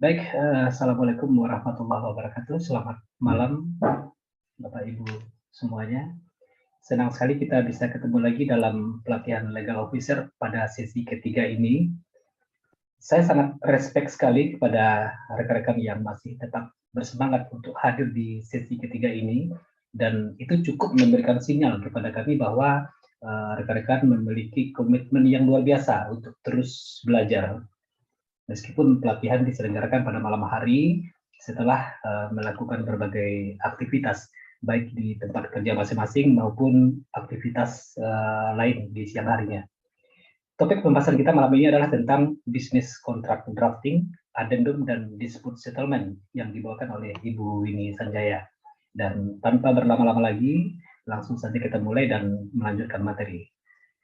Baik, Assalamualaikum warahmatullahi wabarakatuh. Selamat malam, Bapak Ibu semuanya. Senang sekali kita bisa ketemu lagi dalam pelatihan Legal Officer pada sesi ketiga ini. Saya sangat respect sekali kepada rekan-rekan yang masih tetap bersemangat untuk hadir di sesi ketiga ini, dan itu cukup memberikan sinyal kepada kami bahwa rekan-rekan memiliki komitmen yang luar biasa untuk terus belajar. Meskipun pelatihan diselenggarakan pada malam hari setelah melakukan berbagai aktivitas, baik di tempat kerja masing-masing maupun aktivitas lain di siang harinya. Topik pembahasan kita malam ini adalah tentang bisnis kontrak drafting, addendum, dan dispute settlement yang dibawakan oleh Ibu Winnie Sanjaya. Dan tanpa berlama-lama lagi, langsung saja kita mulai dan melanjutkan materi.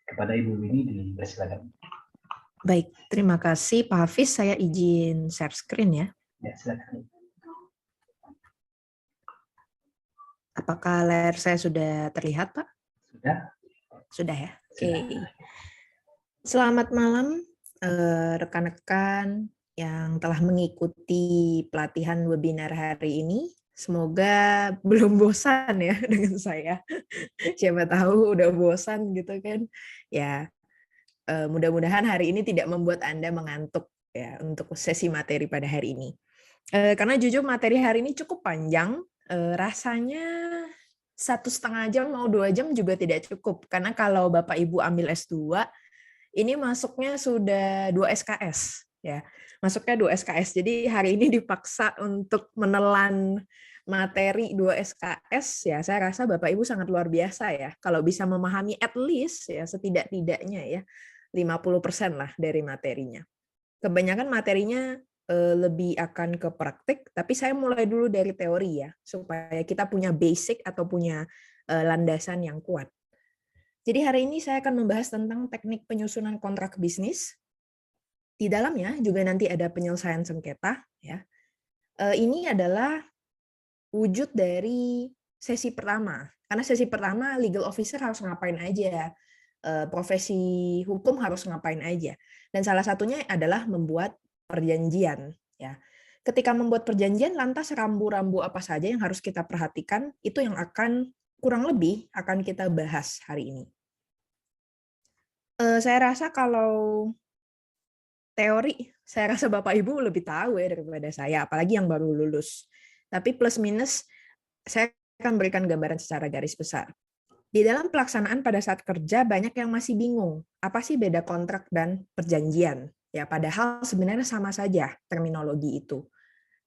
Kepada Ibu Winnie, dipersilakan. Baik, terima kasih Pak Hafiz. Saya izin share screen ya. Ya, silakan. Apakah layar saya sudah terlihat, Pak? Sudah? Sudah ya? Oke. Selamat malam rekan-rekan yang telah mengikuti pelatihan webinar hari ini. Semoga belum bosan ya dengan saya. Siapa tahu udah bosan gitu kan. Ya, mudah-mudahan hari ini tidak membuat Anda mengantuk ya untuk sesi materi pada hari ini. Karena jujur materi hari ini cukup panjang, rasanya 1,5 jam mau 2 jam juga tidak cukup. Karena kalau Bapak Ibu ambil S2, ini masuknya sudah 2 SKS ya. Masuknya 2 SKS. Jadi hari ini dipaksa untuk menelan materi 2 SKS ya. Saya rasa Bapak Ibu sangat luar biasa ya kalau bisa memahami at least ya setidak-tidaknya ya 50% lah dari materinya. Kebanyakan materinya lebih akan ke praktik, tapi saya mulai dulu dari teori ya supaya kita punya basic atau punya landasan yang kuat. Jadi hari ini saya akan membahas tentang teknik penyusunan kontrak bisnis. Di dalamnya juga nanti ada penyelesaian sengketa. Ya. Ini adalah wujud dari sesi pertama. Karena sesi pertama legal officer harus ngapain aja, profesi hukum harus ngapain aja. Dan salah satunya adalah membuat perjanjian. Ya. Ketika membuat perjanjian, lantas rambu-rambu apa saja yang harus kita perhatikan, itu yang akan kurang lebih akan kita bahas hari ini. Saya rasa kalau teori, saya rasa Bapak Ibu lebih tahu ya daripada saya, apalagi yang baru lulus. Tapi plus minus, saya akan berikan gambaran secara garis besar. Di dalam pelaksanaan pada saat kerja, banyak yang masih bingung, apa sih beda kontrak dan perjanjian? Ya, padahal sebenarnya sama saja terminologi itu.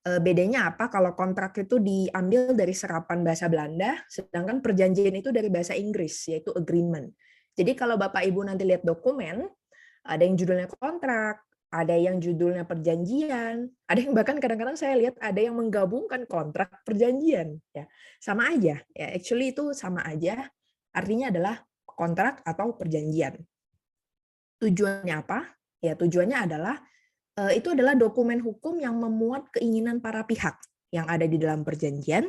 Bedanya apa kalau kontrak itu diambil dari serapan bahasa Belanda, sedangkan perjanjian itu dari bahasa Inggris, yaitu agreement. Jadi kalau Bapak Ibu nanti lihat dokumen, ada yang judulnya kontrak, ada yang judulnya perjanjian, ada yang bahkan kadang-kadang saya lihat ada yang menggabungkan kontrak perjanjian. Ya, sama aja. Ya, actually itu sama aja. Artinya adalah kontrak atau perjanjian. Tujuannya apa? Ya, tujuannya adalah itu adalah dokumen hukum yang memuat keinginan para pihak yang ada di dalam perjanjian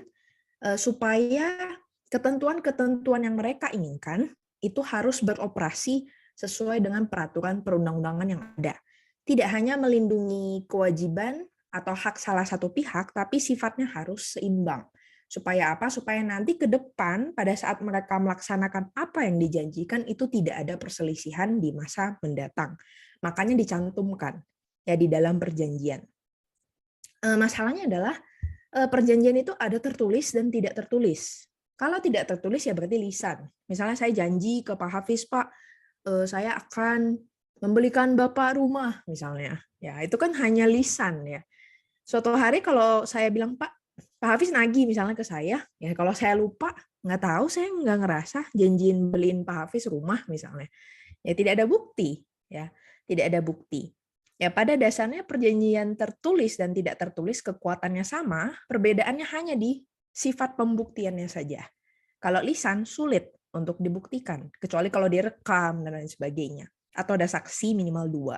supaya ketentuan-ketentuan yang mereka inginkan itu harus beroperasi sesuai dengan peraturan perundang-undangan yang ada. Tidak hanya melindungi kewajiban atau hak salah satu pihak, tapi sifatnya harus seimbang. Supaya apa? Supaya nanti ke depan pada saat mereka melaksanakan apa yang dijanjikan itu tidak ada perselisihan di masa mendatang. Makanya dicantumkan ya di dalam perjanjian. Masalahnya adalah perjanjian itu ada tertulis dan tidak tertulis. Kalau tidak tertulis ya berarti lisan. Misalnya saya janji ke Pak Hafiz, Pak, saya akan membelikan Bapak rumah misalnya. Ya, itu kan hanya lisan ya. Suatu hari kalau saya bilang, Pak Hafiz nagih misalnya ke saya, ya kalau saya lupa, nggak tahu, saya nggak ngerasa janjiin beliin Pak Hafiz rumah misalnya. Ya tidak ada bukti, ya tidak ada bukti. Ya pada dasarnya perjanjian tertulis dan tidak tertulis kekuatannya sama, perbedaannya hanya di sifat pembuktiannya saja. Kalau lisan sulit untuk dibuktikan, kecuali kalau direkam dan lain sebagainya, atau ada saksi minimal 2.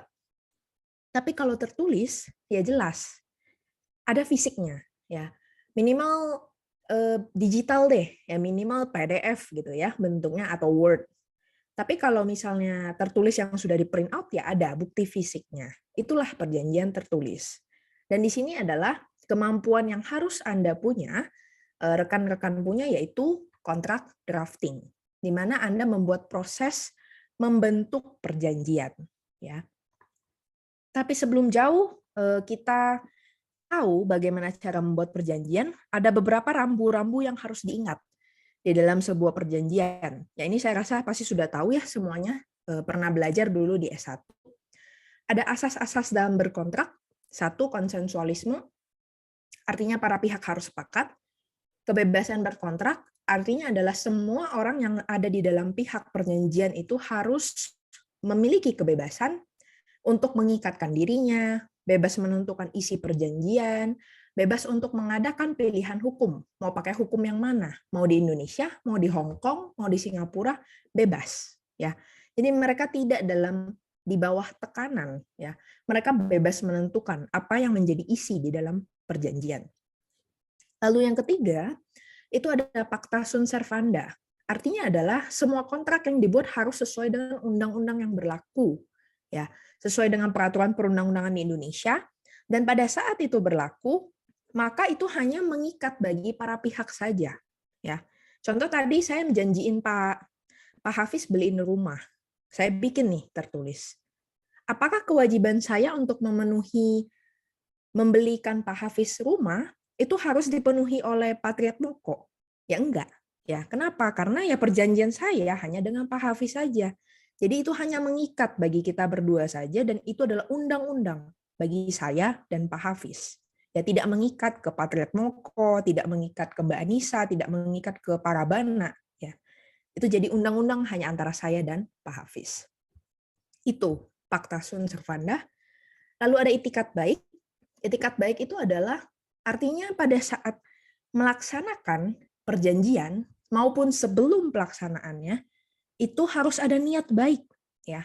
Tapi kalau tertulis, ya jelas ada fisiknya, ya minimal digital deh, ya minimal PDF gitu ya bentuknya atau Word. Tapi kalau misalnya tertulis yang sudah di print out ya ada bukti fisiknya. Itulah perjanjian tertulis. Dan di sini adalah kemampuan yang harus Anda punya, rekan-rekan punya, yaitu kontrak drafting, di mana Anda membuat proses membentuk perjanjian, ya. Tapi sebelum jauh kita tahu bagaimana cara membuat perjanjian, ada beberapa rambu-rambu yang harus diingat di dalam sebuah perjanjian. Ya, ini saya rasa pasti sudah tahu ya semuanya, pernah belajar dulu di S1. Ada asas-asas dalam berkontrak. Satu, konsensualisme, artinya para pihak harus sepakat. Kebebasan berkontrak, artinya adalah semua orang yang ada di dalam pihak perjanjian itu harus memiliki kebebasan untuk mengikatkan dirinya, bebas menentukan isi perjanjian, bebas untuk mengadakan pilihan hukum. Mau pakai hukum yang mana? Mau di Indonesia, mau di Hong Kong, mau di Singapura, bebas. Ya, jadi mereka tidak di bawah tekanan. Ya, mereka bebas menentukan apa yang menjadi isi di dalam perjanjian. Lalu yang ketiga, itu ada Pacta Sunt Servanda. Artinya adalah semua kontrak yang dibuat harus sesuai dengan undang-undang yang berlaku. Ya, sesuai dengan peraturan perundang-undangan di Indonesia, dan pada saat itu berlaku, maka itu hanya mengikat bagi para pihak saja. Ya, contoh tadi saya menjanjiin Pak Hafiz beliin rumah. Saya bikin nih tertulis. Apakah kewajiban saya untuk membelikan Pak Hafiz rumah itu harus dipenuhi oleh Patriat Moko? Ya enggak. Ya, kenapa? Karena ya perjanjian saya hanya dengan Pak Hafiz saja. Jadi itu hanya mengikat bagi kita berdua saja, dan itu adalah undang-undang bagi saya dan Pak Hafiz. Ya, tidak mengikat ke Patriat Moko, tidak mengikat ke Mbak Anissa, tidak mengikat ke para bana. Ya, itu jadi undang-undang hanya antara saya dan Pak Hafiz. Itu Pacta Sunt Servanda. Lalu ada itikat baik. Itikat baik itu adalah artinya pada saat melaksanakan perjanjian maupun sebelum pelaksanaannya itu harus ada niat baik, ya.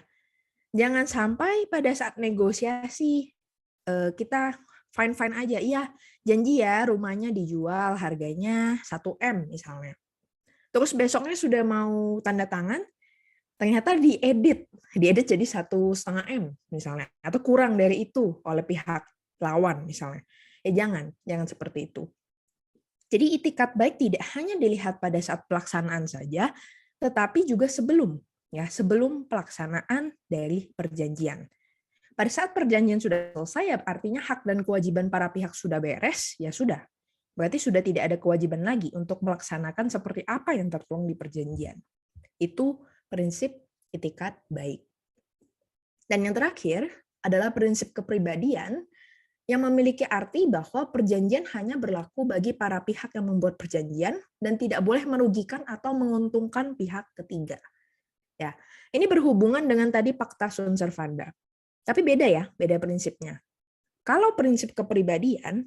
Jangan sampai pada saat negosiasi kita fine-fine aja, iya janji ya rumahnya dijual harganya 1 M misalnya. Terus besoknya sudah mau tanda tangan, ternyata diedit jadi 1,5 M misalnya, atau kurang dari itu oleh pihak lawan misalnya. Jangan seperti itu. Jadi itikat baik tidak hanya dilihat pada saat pelaksanaan saja, tetapi juga sebelum pelaksanaan dari perjanjian. Pada saat perjanjian sudah selesai, artinya hak dan kewajiban para pihak sudah beres, ya sudah. Berarti sudah tidak ada kewajiban lagi untuk melaksanakan seperti apa yang tertuang di perjanjian. Itu prinsip itikat baik. Dan yang terakhir adalah prinsip kepribadian, yang memiliki arti bahwa perjanjian hanya berlaku bagi para pihak yang membuat perjanjian dan tidak boleh merugikan atau menguntungkan pihak ketiga. Ya, ini berhubungan dengan tadi Pacta Sunt Servanda. Tapi beda ya, beda prinsipnya. Kalau prinsip kepribadian,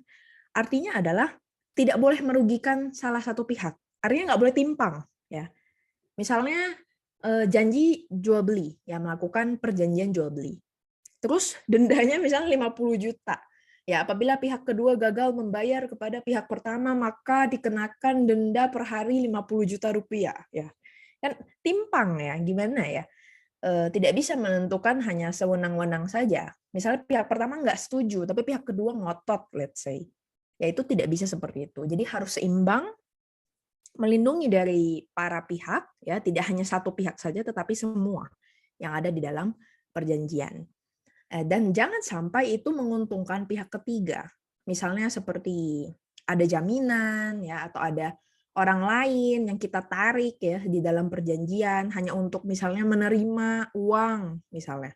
artinya adalah tidak boleh merugikan salah satu pihak. Artinya nggak boleh timpang. Ya, misalnya janji jual beli, ya melakukan perjanjian jual beli. Terus dendanya misalnya 50 juta. Ya, apabila pihak kedua gagal membayar kepada pihak pertama, maka dikenakan denda per hari 50 juta rupiah. Ya, kan timpang ya, gimana ya? Tidak bisa menentukan hanya sewenang-wenang saja. Misalnya pihak pertama nggak setuju, tapi pihak kedua ngotot, let's say. Ya, itu tidak bisa seperti itu. Jadi harus seimbang, melindungi dari para pihak, ya tidak hanya satu pihak saja, tetapi semua yang ada di dalam perjanjian. Dan jangan sampai itu menguntungkan pihak ketiga. Misalnya seperti ada jaminan ya, atau ada orang lain yang kita tarik ya di dalam perjanjian hanya untuk misalnya menerima uang misalnya.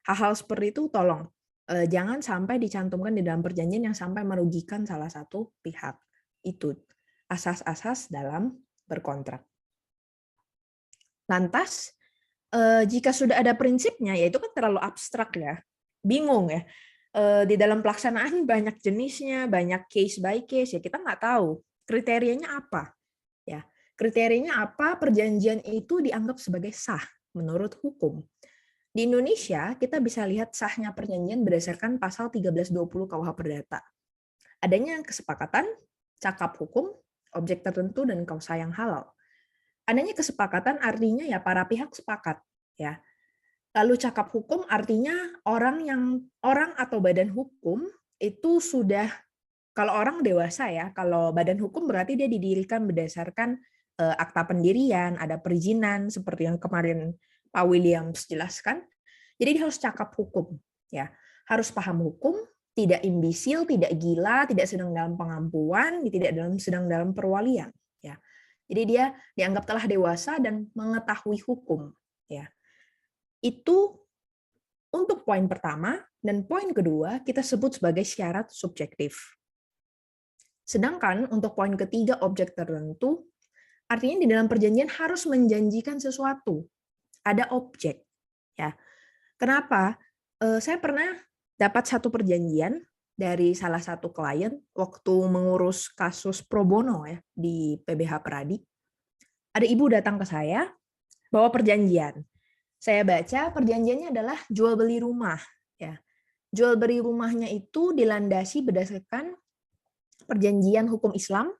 Hal-hal seperti itu tolong jangan sampai dicantumkan di dalam perjanjian yang sampai merugikan salah satu pihak. Itu asas-asas dalam berkontrak. Lantas jika sudah ada prinsipnya, ya itu kan terlalu abstrak ya. Bingung ya, di dalam pelaksanaan banyak jenisnya, banyak case by case, ya kita nggak tahu kriterianya apa. Ya, kriterianya apa perjanjian itu dianggap sebagai sah menurut hukum. Di Indonesia, kita bisa lihat sahnya perjanjian berdasarkan pasal 1320 KUH Perdata. Adanya kesepakatan, cakap hukum, objek tertentu, dan kausa yang halal. Adanya kesepakatan artinya ya para pihak sepakat. Ya, lalu cakap hukum artinya orang atau badan hukum itu sudah, kalau orang dewasa ya, kalau badan hukum berarti dia didirikan berdasarkan akta pendirian, ada perizinan seperti yang kemarin Pak Williams jelaskan. Jadi dia harus cakap hukum, ya, harus paham hukum, tidak imbisil, tidak gila, tidak sedang dalam pengampuan, tidak sedang dalam perwalian, ya. Jadi dia dianggap telah dewasa dan mengetahui hukum, ya. Itu untuk poin pertama, dan poin kedua kita sebut sebagai syarat subjektif. Sedangkan untuk poin ketiga, objek tertentu, artinya di dalam perjanjian harus menjanjikan sesuatu. Ada objek, ya. Kenapa? Saya pernah dapat satu perjanjian dari salah satu klien waktu mengurus kasus pro bono ya di PBH Peradi. Ada ibu datang ke saya bawa perjanjian. Saya baca perjanjiannya adalah jual beli rumah, ya. Jual beli rumahnya itu dilandasi berdasarkan perjanjian hukum Islam,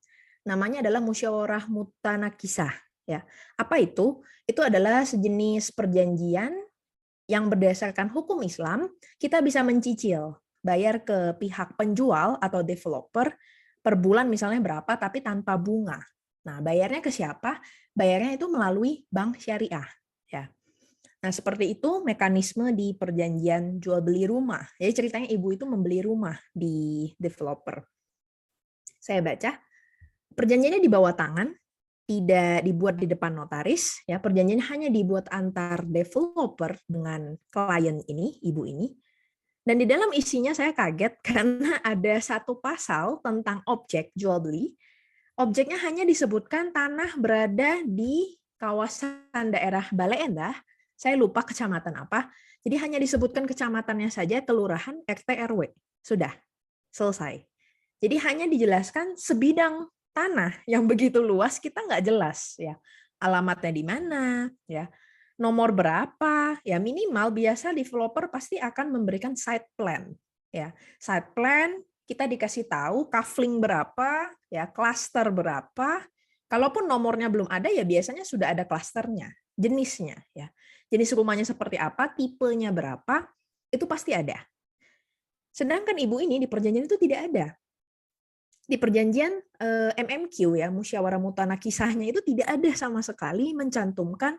namanya adalah musyawarah mutanakisah, ya. Apa itu? Itu adalah sejenis perjanjian yang berdasarkan hukum Islam, kita bisa mencicil, bayar ke pihak penjual atau developer per bulan misalnya berapa, tapi tanpa bunga. Nah, bayarnya ke siapa? Bayarnya itu melalui bank syariah, ya. Nah, seperti itu mekanisme di perjanjian jual beli rumah. Jadi ceritanya ibu itu membeli rumah di developer. Saya baca, perjanjiannya di bawah tangan, tidak dibuat di depan notaris, ya, perjanjiannya hanya dibuat antar developer dengan klien ini, ibu ini. Dan di dalam isinya saya kaget karena ada satu pasal tentang objek jual beli. Objeknya hanya disebutkan tanah berada di kawasan daerah Bale Endah. Saya lupa kecamatan apa. Jadi hanya disebutkan kecamatannya saja, kelurahan, RT, RW. Sudah, selesai. Jadi hanya dijelaskan sebidang tanah yang begitu luas, kita nggak jelas, ya, alamatnya di mana, ya, nomor berapa, ya, minimal biasa developer pasti akan memberikan site plan, ya, site plan kita dikasih tahu kafling berapa, ya, klaster berapa. Kalaupun nomornya belum ada, ya biasanya sudah ada klasternya, jenisnya, ya, jenis rumahnya seperti apa, tipenya berapa, itu pasti ada. Sedangkan ibu ini di perjanjian itu tidak ada. Di perjanjian MMQ ya, musyawarah mutanakisahnya itu tidak ada sama sekali mencantumkan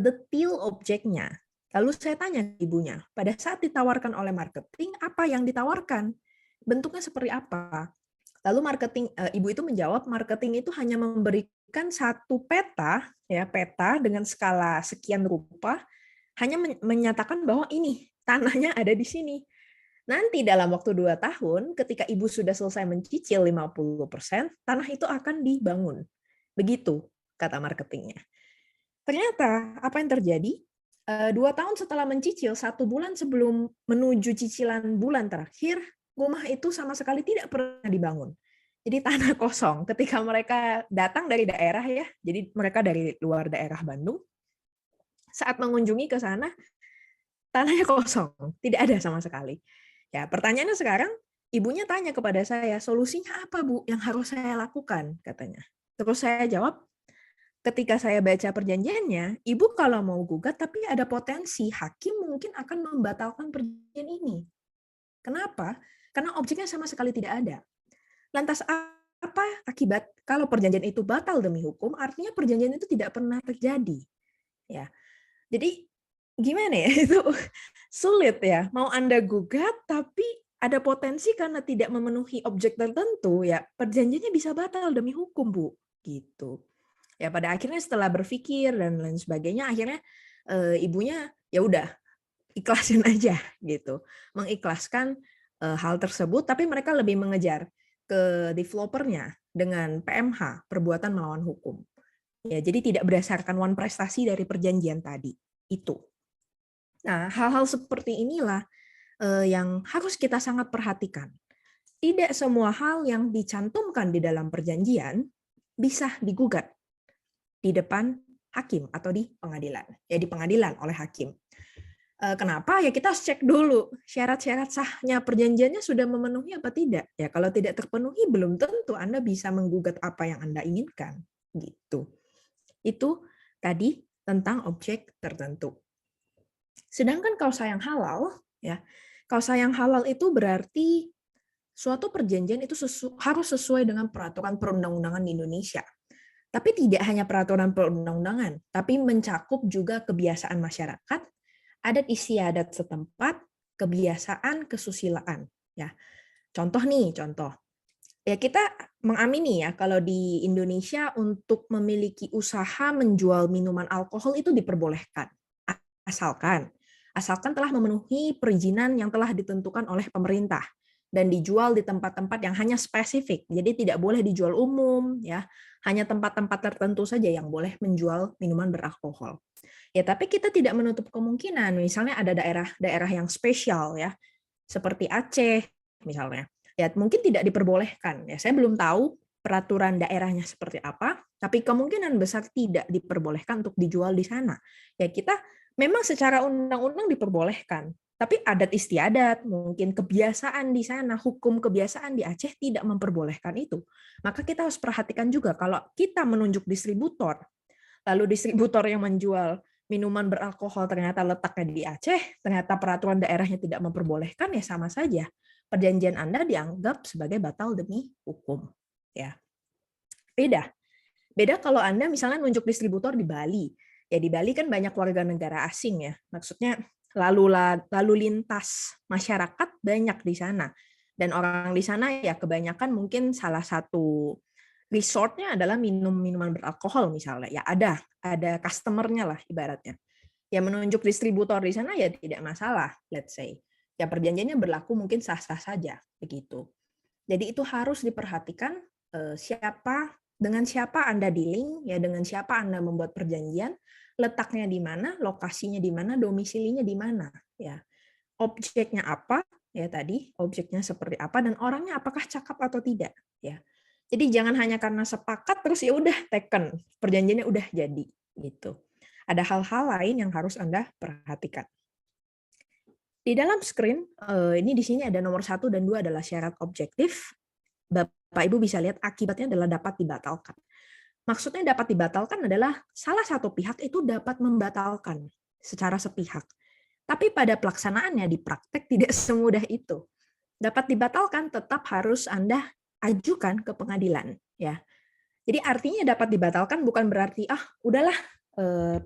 detail objeknya. Lalu saya tanya ibunya, pada saat ditawarkan oleh marketing, apa yang ditawarkan? Bentuknya seperti apa? Lalu ibu itu menjawab, marketing itu hanya memberikan satu peta, ya, peta dengan skala sekian rupa, hanya menyatakan bahwa ini tanahnya ada di sini. Nanti dalam waktu 2 tahun, ketika ibu sudah selesai mencicil 50%, tanah itu akan dibangun. Begitu kata marketingnya. Ternyata apa yang terjadi? 2 tahun setelah mencicil, 1 bulan sebelum menuju cicilan bulan terakhir, rumah itu sama sekali tidak pernah dibangun. Jadi tanah kosong. Ketika mereka datang dari daerah ya, jadi mereka dari luar daerah Bandung, saat mengunjungi ke sana, tanahnya kosong, tidak ada sama sekali. Ya, pertanyaannya sekarang, ibunya tanya kepada saya, solusinya apa, Bu, yang harus saya lakukan, katanya. Terus saya jawab, ketika saya baca perjanjiannya, ibu kalau mau gugat, tapi ada potensi hakim mungkin akan membatalkan perjanjian ini. Kenapa? Karena objeknya sama sekali tidak ada. Lantas apa akibat kalau perjanjian itu batal demi hukum? Artinya perjanjian itu tidak pernah terjadi. Ya, jadi gimana ya, itu sulit ya, mau Anda gugat tapi ada potensi karena tidak memenuhi objek tertentu, ya perjanjiannya bisa batal demi hukum, Bu, gitu. Ya pada akhirnya setelah berpikir dan lain sebagainya, akhirnya ibunya ya udah ikhlasin aja gitu, mengikhlaskan hal tersebut, tapi mereka lebih mengejar ke developernya dengan PMH, perbuatan melawan hukum. Ya, jadi tidak berdasarkan one prestasi dari perjanjian tadi itu. Nah, hal-hal seperti inilah yang harus kita sangat perhatikan. Tidak semua hal yang dicantumkan di dalam perjanjian bisa digugat di depan hakim atau di pengadilan. Ya, di pengadilan oleh hakim. Kenapa? Ya kita harus cek dulu syarat-syarat sahnya perjanjiannya sudah memenuhi apa tidak. Ya kalau tidak terpenuhi belum tentu Anda bisa menggugat apa yang Anda inginkan. Gitu. Itu tadi tentang objek tertentu. Sedangkan kausa yang halal, ya, kausa yang halal itu berarti suatu perjanjian itu harus sesuai dengan peraturan perundang-undangan di Indonesia. Tapi tidak hanya peraturan perundang-undangan, tapi mencakup juga kebiasaan masyarakat, adat istiadat setempat, kebiasaan kesusilaan. Ya, contoh. Ya kita mengamini ya kalau di Indonesia untuk memiliki usaha menjual minuman alkohol itu diperbolehkan. Asalkan telah memenuhi perizinan yang telah ditentukan oleh pemerintah dan dijual di tempat-tempat yang hanya spesifik. Jadi tidak boleh dijual umum ya. Hanya tempat-tempat tertentu saja yang boleh menjual minuman beralkohol. Ya, tapi kita tidak menutup kemungkinan misalnya ada daerah-daerah yang spesial ya, seperti Aceh misalnya. Ya, mungkin tidak diperbolehkan. Ya, saya belum tahu peraturan daerahnya seperti apa, tapi kemungkinan besar tidak diperbolehkan untuk dijual di sana. Ya, kita memang secara undang-undang diperbolehkan, tapi adat istiadat, mungkin kebiasaan di sana, hukum kebiasaan di Aceh tidak memperbolehkan itu. Maka kita harus perhatikan juga kalau kita menunjuk distributor, lalu distributor yang menjual minuman beralkohol ternyata letaknya di Aceh, ternyata peraturan daerahnya tidak memperbolehkan, ya sama saja. Perjanjian Anda dianggap sebagai batal demi hukum. Ya. Beda kalau Anda misalnya nunjuk distributor di Bali. Ya di Bali kan banyak warga negara asing ya. Maksudnya lalu lintas masyarakat banyak di sana. Dan orang di sana ya kebanyakan mungkin salah satu resortnya adalah minum minuman beralkohol misalnya. Ya ada customer-nya lah ibaratnya. Ya menunjuk distributor di sana ya tidak masalah, let's say. Ya perjanjiannya berlaku mungkin sah-sah saja begitu. Jadi itu harus diperhatikan dengan siapa Anda dealing, ya dengan siapa Anda membuat perjanjian, letaknya di mana, lokasinya di mana, domisilinya di mana, ya. Objeknya apa, ya tadi, objeknya seperti apa dan orangnya apakah cakap atau tidak, ya. Jadi jangan hanya karena sepakat terus ya udah taken, perjanjiannya udah jadi gitu. Ada hal-hal lain yang harus Anda perhatikan. Di dalam screen, ini di sini ada nomor 1 dan 2 adalah syarat objektif. Bapak Ibu bisa lihat akibatnya adalah dapat dibatalkan. Maksudnya dapat dibatalkan adalah salah satu pihak itu dapat membatalkan secara sepihak. Tapi pada pelaksanaannya di praktek tidak semudah itu. Dapat dibatalkan tetap harus Anda ajukan ke pengadilan, ya. Jadi artinya dapat dibatalkan bukan berarti udahlah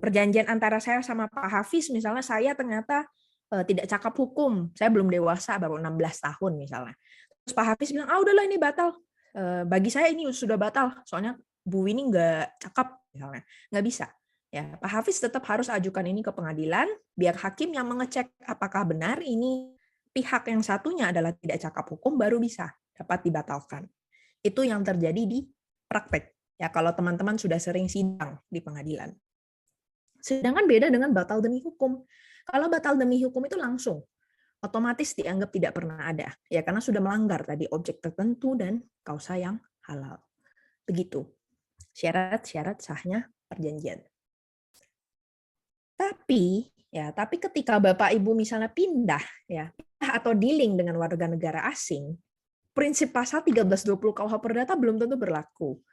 perjanjian antara saya sama Pak Hafiz misalnya saya ternyata tidak cakap hukum, saya belum dewasa, baru 16 tahun misalnya. Terus Pak Hafiz bilang, udahlah ini batal. Bagi saya ini sudah batal, soalnya Bu Winnie nggak cakap, misalnya. Nggak bisa. Ya, Pak Hafiz tetap harus ajukan ini ke pengadilan, biar hakim yang mengecek apakah benar ini pihak yang satunya adalah tidak cakap hukum, baru bisa dapat dibatalkan. Itu yang terjadi di praktek. Ya, kalau teman-teman sudah sering sidang di pengadilan. Sedangkan beda dengan batal demi hukum. Kalau batal demi hukum itu langsung, otomatis dianggap tidak pernah ada, ya karena sudah melanggar tadi objek tertentu dan kausa yang halal. Begitu syarat-syarat sahnya perjanjian. Tapi ketika Bapak Ibu misalnya pindah atau dealing dengan warga negara asing, prinsip pasal 1320 KUH Perdata belum tentu berlaku.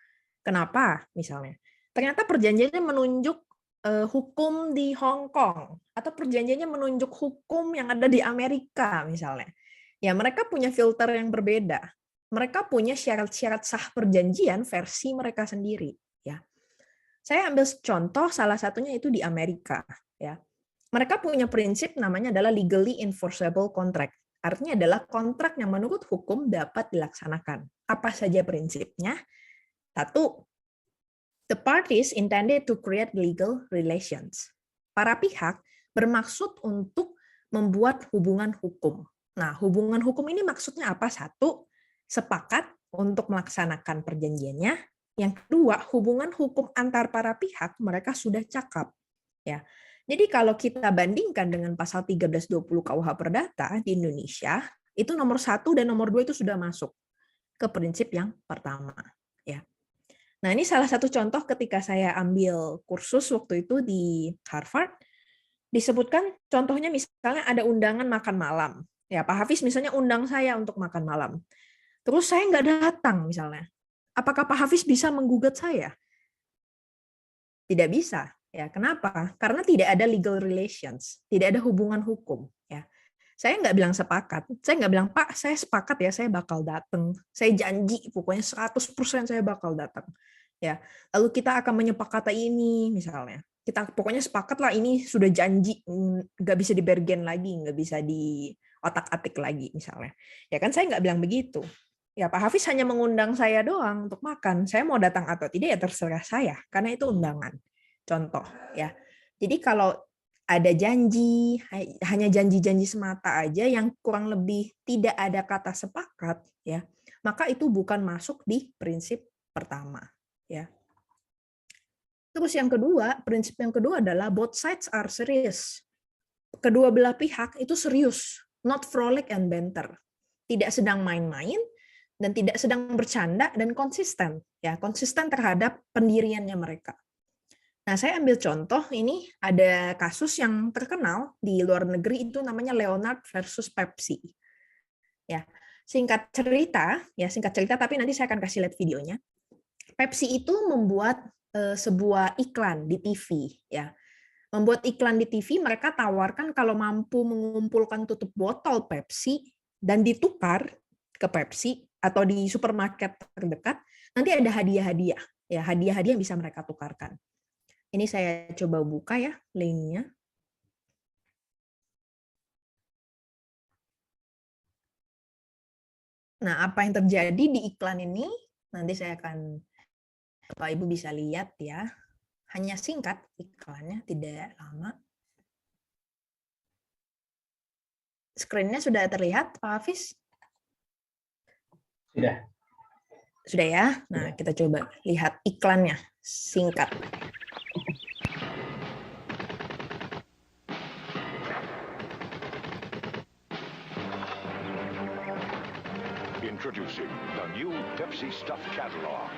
Kenapa? Misalnya, ternyata perjanjiannya menunjuk hukum di Hong Kong atau perjanjiannya menunjuk hukum yang ada di Amerika misalnya. Ya, mereka punya filter yang berbeda. Mereka punya syarat-syarat sah perjanjian versi mereka sendiri, ya. Saya ambil contoh salah satunya itu di Amerika, ya. Mereka punya prinsip namanya adalah legally enforceable contract. Artinya adalah kontrak yang menurut hukum dapat dilaksanakan. Apa saja prinsipnya? 1, the parties intended to create legal relations. Para pihak bermaksud untuk membuat hubungan hukum. Nah, hubungan hukum ini maksudnya apa? 1, sepakat untuk melaksanakan perjanjiannya. Yang kedua, hubungan hukum antar para pihak mereka sudah cakap. Ya. Jadi kalau kita bandingkan dengan pasal 1320 KUH Perdata di Indonesia, itu nomor 1 dan nomor 2 itu sudah masuk ke prinsip yang pertama. Ya. Nah, ini salah satu contoh ketika saya ambil kursus waktu itu di Harvard, disebutkan contohnya misalnya ada undangan makan malam. Ya, Pak Hafiz misalnya undang saya untuk makan malam. Terus saya nggak datang misalnya. Apakah Pak Hafiz bisa menggugat saya? Tidak bisa. Ya, kenapa? Karena tidak ada legal relations, tidak ada hubungan hukum. Ya. Saya nggak bilang sepakat. Saya nggak bilang, Pak, saya sepakat ya, saya bakal datang. Saya janji, pokoknya 100% saya bakal datang. Ya, lalu kita akan menyepakati ini, misalnya. Kita pokoknya sepakat lah, ini sudah janji, nggak bisa dibergen lagi, nggak bisa di otak-atik lagi, misalnya. Ya kan saya nggak bilang begitu. Ya, Pak Hafiz hanya mengundang saya doang untuk makan. Saya mau datang atau tidak ya terserah saya, karena itu undangan. Contoh, ya. Jadi kalau ada janji, hanya janji-janji semata aja yang kurang lebih tidak ada kata sepakat, ya, maka itu bukan masuk di prinsip pertama, ya. Terus yang kedua, prinsip yang kedua adalah both sides are serious. Kedua belah pihak itu serius, not frolic and banter. Tidak sedang main-main dan tidak sedang bercanda dan konsisten, ya, konsisten terhadap pendiriannya mereka. Nah, saya ambil contoh, ini ada kasus yang terkenal di luar negeri, itu namanya Leonard versus Pepsi. Ya, singkat cerita, tapi nanti saya akan kasih lihat videonya. Pepsi itu membuat sebuah iklan di TV, ya. Membuat iklan di TV, mereka tawarkan kalau mampu mengumpulkan tutup botol Pepsi dan ditukar ke Pepsi atau di supermarket terdekat, nanti ada hadiah-hadiah, ya, hadiah-hadiah yang bisa mereka tukarkan. Ini saya coba buka ya linknya. Nah, apa yang terjadi di iklan ini, nanti saya akan, Bapak Ibu bisa lihat ya. Hanya singkat iklannya, tidak lama. Screen-nya sudah terlihat, Pak Hafiz? Sudah. Sudah ya? Nah, kita coba lihat iklannya, singkat. Introducing the new Pepsi Stuff Catalog.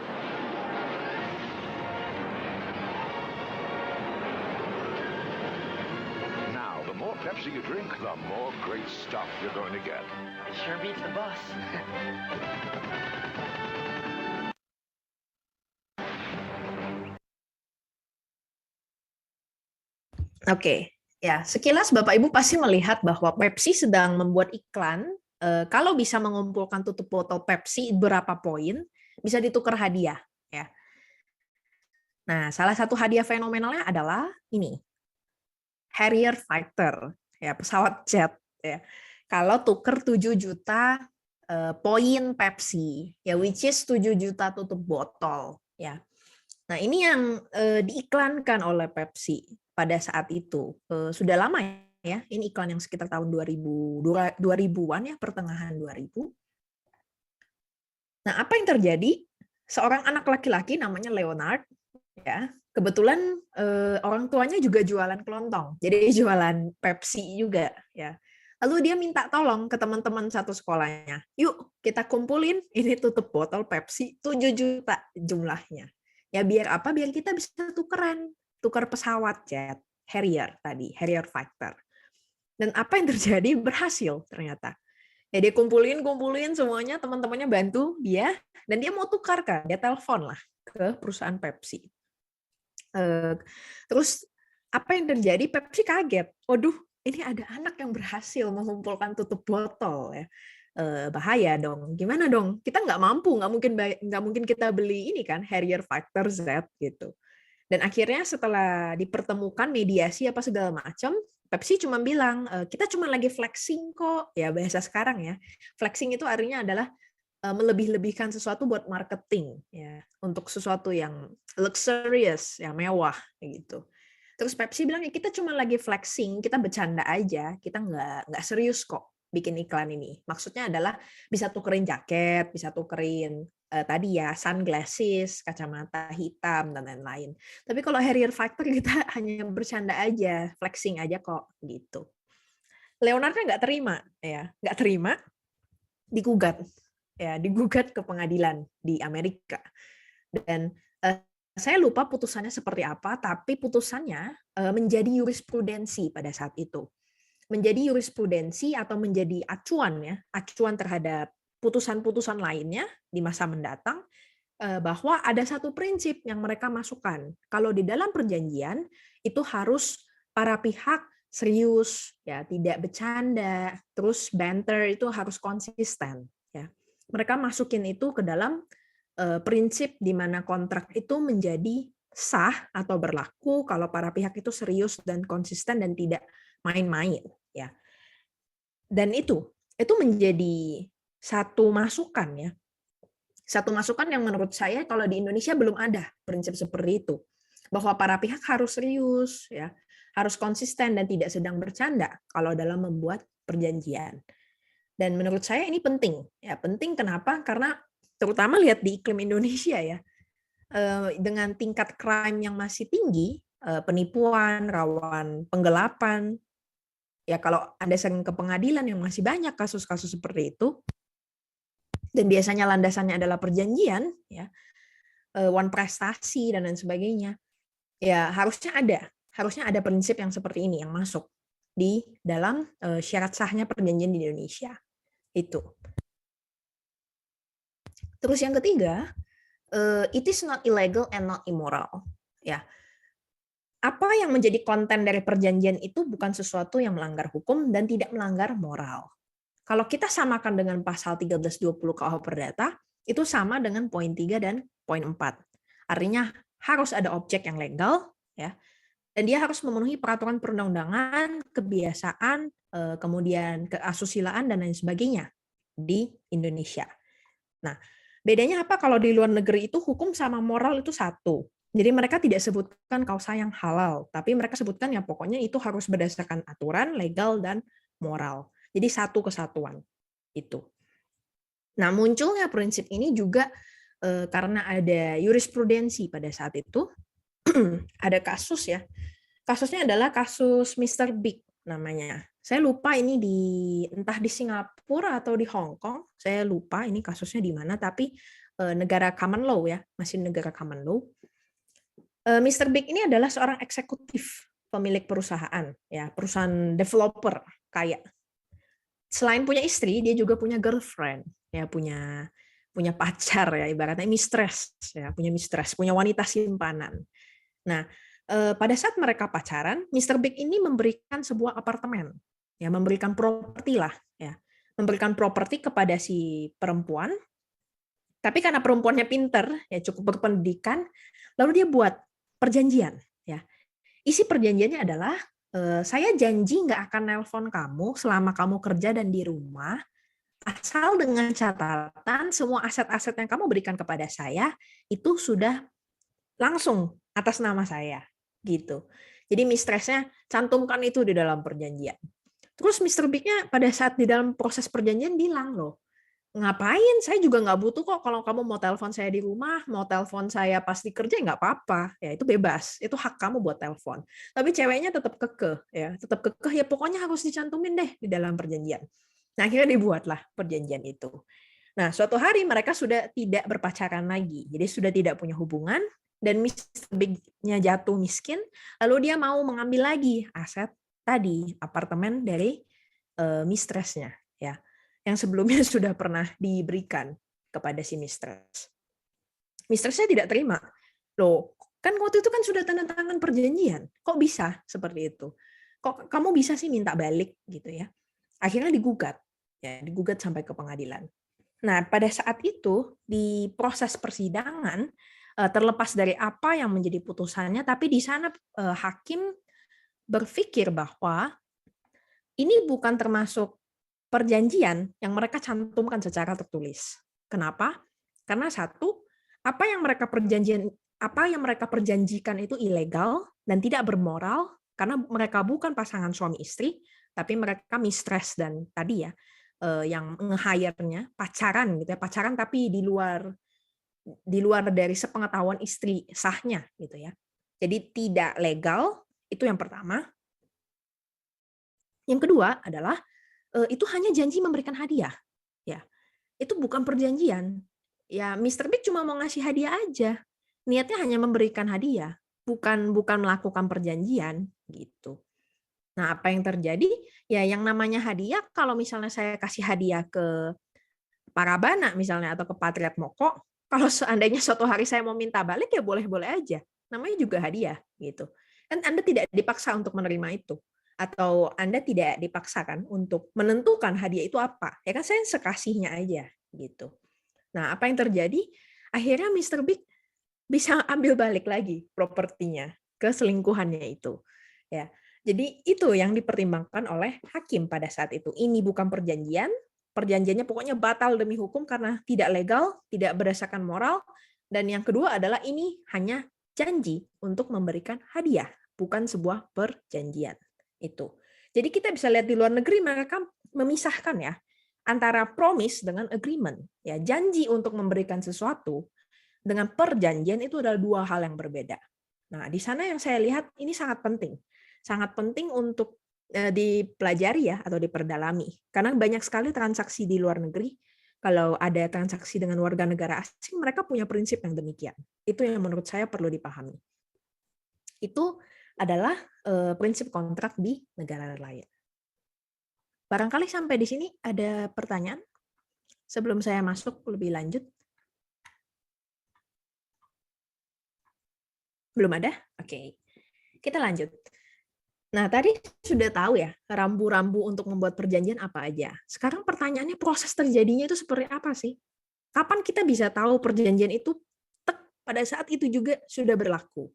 Now, the more Pepsi you drink, the more great stuff you're going to get. It sure beats the bus. Oke, ya, sekilas Bapak Ibu pasti melihat bahwa Pepsi sedang membuat iklan, kalau bisa mengumpulkan tutup botol Pepsi berapa poin, bisa ditukar hadiah, ya. Nah, salah satu hadiah fenomenalnya adalah ini, Harrier Fighter, ya, pesawat jet, ya. Kalau tuker 7 juta poin Pepsi, ya, which is 7 juta tutup botol, ya. Nah, ini yang diiklankan oleh Pepsi pada saat itu. Sudah lama ya, ini iklan yang sekitar tahun 2000-an ya, pertengahan 2000. Nah, apa yang terjadi? Seorang anak laki-laki namanya Leonard, ya, kebetulan orang tuanya juga jualan kelontong, jadi jualan Pepsi juga, ya. Lalu dia minta tolong ke teman-teman satu sekolahnya, yuk kita kumpulin ini tutup botol Pepsi 7 juta jumlahnya. Ya biar apa? Biar kita bisa tukar pesawat jet Harrier tadi, Harrier Fighter. Dan apa yang terjadi? Berhasil ternyata. Ya dia kumpulin semuanya, teman-temannya bantu dia, dan dia mau tukarkan, dia telepon lah ke perusahaan Pepsi. Terus apa yang terjadi? Pepsi kaget. Waduh, ini ada anak yang berhasil mengumpulkan tutup botol ya. Bahaya dong. Gimana dong? Kita nggak mampu, nggak mungkin kita beli ini kan Harrier Fighter Z gitu. Dan akhirnya setelah dipertemukan mediasi apa segala macam, Pepsi cuma bilang kita cuma lagi flexing kok. Ya bahasa sekarang ya. Flexing itu artinya adalah melebih-lebihkan sesuatu buat marketing ya, untuk sesuatu yang luxurious, yang mewah gitu. Terus Pepsi bilang ya kita cuma lagi flexing, kita bercanda aja, kita nggak serius kok bikin iklan ini. Maksudnya adalah bisa tukerin jaket, bisa tukerin tadi ya sunglasses, kacamata hitam dan lain-lain. Tapi kalau Harrier Fighter kita hanya bercanda aja, flexing aja kok gitu. Leonardnya nggak terima ya, nggak terima, digugat ke pengadilan di Amerika. Dan saya lupa putusannya seperti apa, tapi putusannya menjadi jurisprudensi pada saat itu. Menjadi jurisprudensi atau menjadi acuan terhadap putusan-putusan lainnya di masa mendatang, bahwa ada satu prinsip yang mereka masukkan. Kalau di dalam perjanjian, itu harus para pihak serius, ya, tidak bercanda, terus banter itu harus konsisten, ya. Mereka masukin itu ke dalam prinsip di mana kontrak itu menjadi sah atau berlaku kalau para pihak itu serius dan konsisten dan tidak main-main, ya. Dan itu menjadi satu masukan, ya. Satu masukan yang menurut saya kalau di Indonesia belum ada prinsip seperti itu. Bahwa para pihak harus serius, ya, harus konsisten dan tidak sedang bercanda kalau dalam membuat perjanjian. Dan menurut saya ini penting. Ya, penting kenapa? Karena terutama lihat di iklim Indonesia, ya. Dengan tingkat crime yang masih tinggi, penipuan, rawan penggelapan, ya kalau Anda sering ke pengadilan yang masih banyak kasus-kasus seperti itu, dan biasanya landasannya adalah perjanjian, ya, one prestasi dan lain sebagainya, ya harusnya ada prinsip yang seperti ini yang masuk di dalam syarat sahnya perjanjian di Indonesia itu. Terus yang ketiga, it is not illegal and not immoral, ya. Apa yang menjadi konten dari perjanjian itu bukan sesuatu yang melanggar hukum dan tidak melanggar moral. Kalau kita samakan dengan pasal 1320 KUH Perdata, itu sama dengan poin 3 dan poin 4. Artinya harus ada objek yang legal, ya, dan dia harus memenuhi peraturan perundang-undangan, kebiasaan, kemudian keasusilaan dan lain sebagainya di Indonesia. Nah, bedanya apa kalau di luar negeri itu hukum sama moral itu satu. Jadi mereka tidak sebutkan kausa yang halal, tapi mereka sebutkan ya pokoknya itu harus berdasarkan aturan, legal, dan moral. Jadi satu kesatuan itu. Nah, munculnya prinsip ini juga karena ada jurisprudensi pada saat itu. Ada kasus, ya. Kasusnya adalah kasus Mr. Big namanya. Saya lupa ini entah di Singapura atau di Hong Kong. Saya lupa ini kasusnya di mana, tapi negara common law, ya, masih negara common law. Mr. Big ini adalah seorang eksekutif pemilik perusahaan, ya, perusahaan developer kaya. Selain punya istri, dia juga punya girlfriend, ya, punya pacar, ya, ibaratnya mistress, ya, punya wanita simpanan. Nah, pada saat mereka pacaran, Mr. Big ini memberikan sebuah apartemen, ya, memberikan properti lah, ya, memberikan properti kepada si perempuan. Tapi karena perempuannya pinter, ya, cukup berpendidikan, lalu dia buat perjanjian, ya. Isi perjanjiannya adalah saya janji nggak akan nelpon kamu selama kamu kerja dan di rumah, asal dengan catatan semua aset-aset yang kamu berikan kepada saya itu sudah langsung atas nama saya, gitu. Jadi mistressnya cantumkan itu di dalam perjanjian. Terus Mr. Big-nya pada saat di dalam proses perjanjian bilang, loh, ngapain? Saya juga nggak butuh kok kalau kamu mau telepon saya di rumah, mau telepon saya pas di kerja nggak apa-apa, ya itu bebas, itu hak kamu buat telepon. Tapi ceweknya tetap kekeh, ya tetap kekeh, ya pokoknya harus dicantumin deh di dalam perjanjian. Nah akhirnya dibuatlah perjanjian itu. Nah suatu hari mereka sudah tidak berpacaran lagi, jadi sudah tidak punya hubungan dan Mr. Big-nya jatuh miskin, lalu dia mau mengambil lagi aset tadi apartemen dari mistress-nya, ya, yang sebelumnya sudah pernah diberikan kepada si mistress. Mistressnya tidak terima. Loh, kan waktu itu kan sudah tanda tangan perjanjian. Kok bisa seperti itu? Kok kamu bisa sih minta balik gitu, ya? Akhirnya digugat, ya, digugat sampai ke pengadilan. Nah, pada saat itu di proses persidangan, terlepas dari apa yang menjadi putusannya, tapi di sana hakim berpikir bahwa ini bukan termasuk perjanjian yang mereka cantumkan secara tertulis. Kenapa? Karena satu, apa yang mereka perjanjikan itu ilegal dan tidak bermoral karena mereka bukan pasangan suami istri, tapi mereka mistress dan tadi, ya, yang nge-hire-nya pacaran gitu, ya, pacaran tapi di luar dari sepengetahuan istri sahnya gitu, ya. Jadi tidak legal, itu yang pertama. Yang kedua adalah itu hanya janji memberikan hadiah, ya. Itu bukan perjanjian. Ya, Mr. Big cuma mau ngasih hadiah aja. Niatnya hanya memberikan hadiah, bukan melakukan perjanjian gitu. Nah, apa yang terjadi? Ya, yang namanya hadiah, kalau misalnya saya kasih hadiah ke Parabana misalnya atau ke Patriot Moko, kalau seandainya suatu hari saya mau minta balik ya boleh-boleh aja. Namanya juga hadiah gitu. Kan Anda tidak dipaksa untuk menerima itu. Atau Anda tidak dipaksakan untuk menentukan hadiah itu apa. Ya kan saya sekasihnya aja gitu. Nah, apa yang terjadi? Akhirnya Mr. Big bisa ambil balik lagi propertinya ke selingkuhannya itu. Ya. Jadi itu yang dipertimbangkan oleh hakim pada saat itu. Ini bukan perjanjian, perjanjiannya pokoknya batal demi hukum karena tidak legal, tidak berdasarkan moral, dan yang kedua adalah ini hanya janji untuk memberikan hadiah, bukan sebuah perjanjian. Itu. Jadi kita bisa lihat di luar negeri mereka memisahkan ya antara promise dengan agreement. Ya, janji untuk memberikan sesuatu dengan perjanjian itu adalah dua hal yang berbeda. Nah, di sana yang saya lihat ini sangat penting. Sangat penting untuk dipelajari ya atau diperdalami. Karena banyak sekali transaksi di luar negeri, kalau ada transaksi dengan warga negara asing, mereka punya prinsip yang demikian. Itu yang menurut saya perlu dipahami. Itu adalah prinsip kontrak di negara lain. Barangkali sampai di sini ada pertanyaan sebelum saya masuk lebih lanjut. Belum ada? Oke. Kita lanjut. Nah, tadi sudah tahu ya, rambu-rambu untuk membuat perjanjian apa aja. Sekarang pertanyaannya proses terjadinya itu seperti apa sih? Kapan kita bisa tahu perjanjian itu pada saat itu juga sudah berlaku?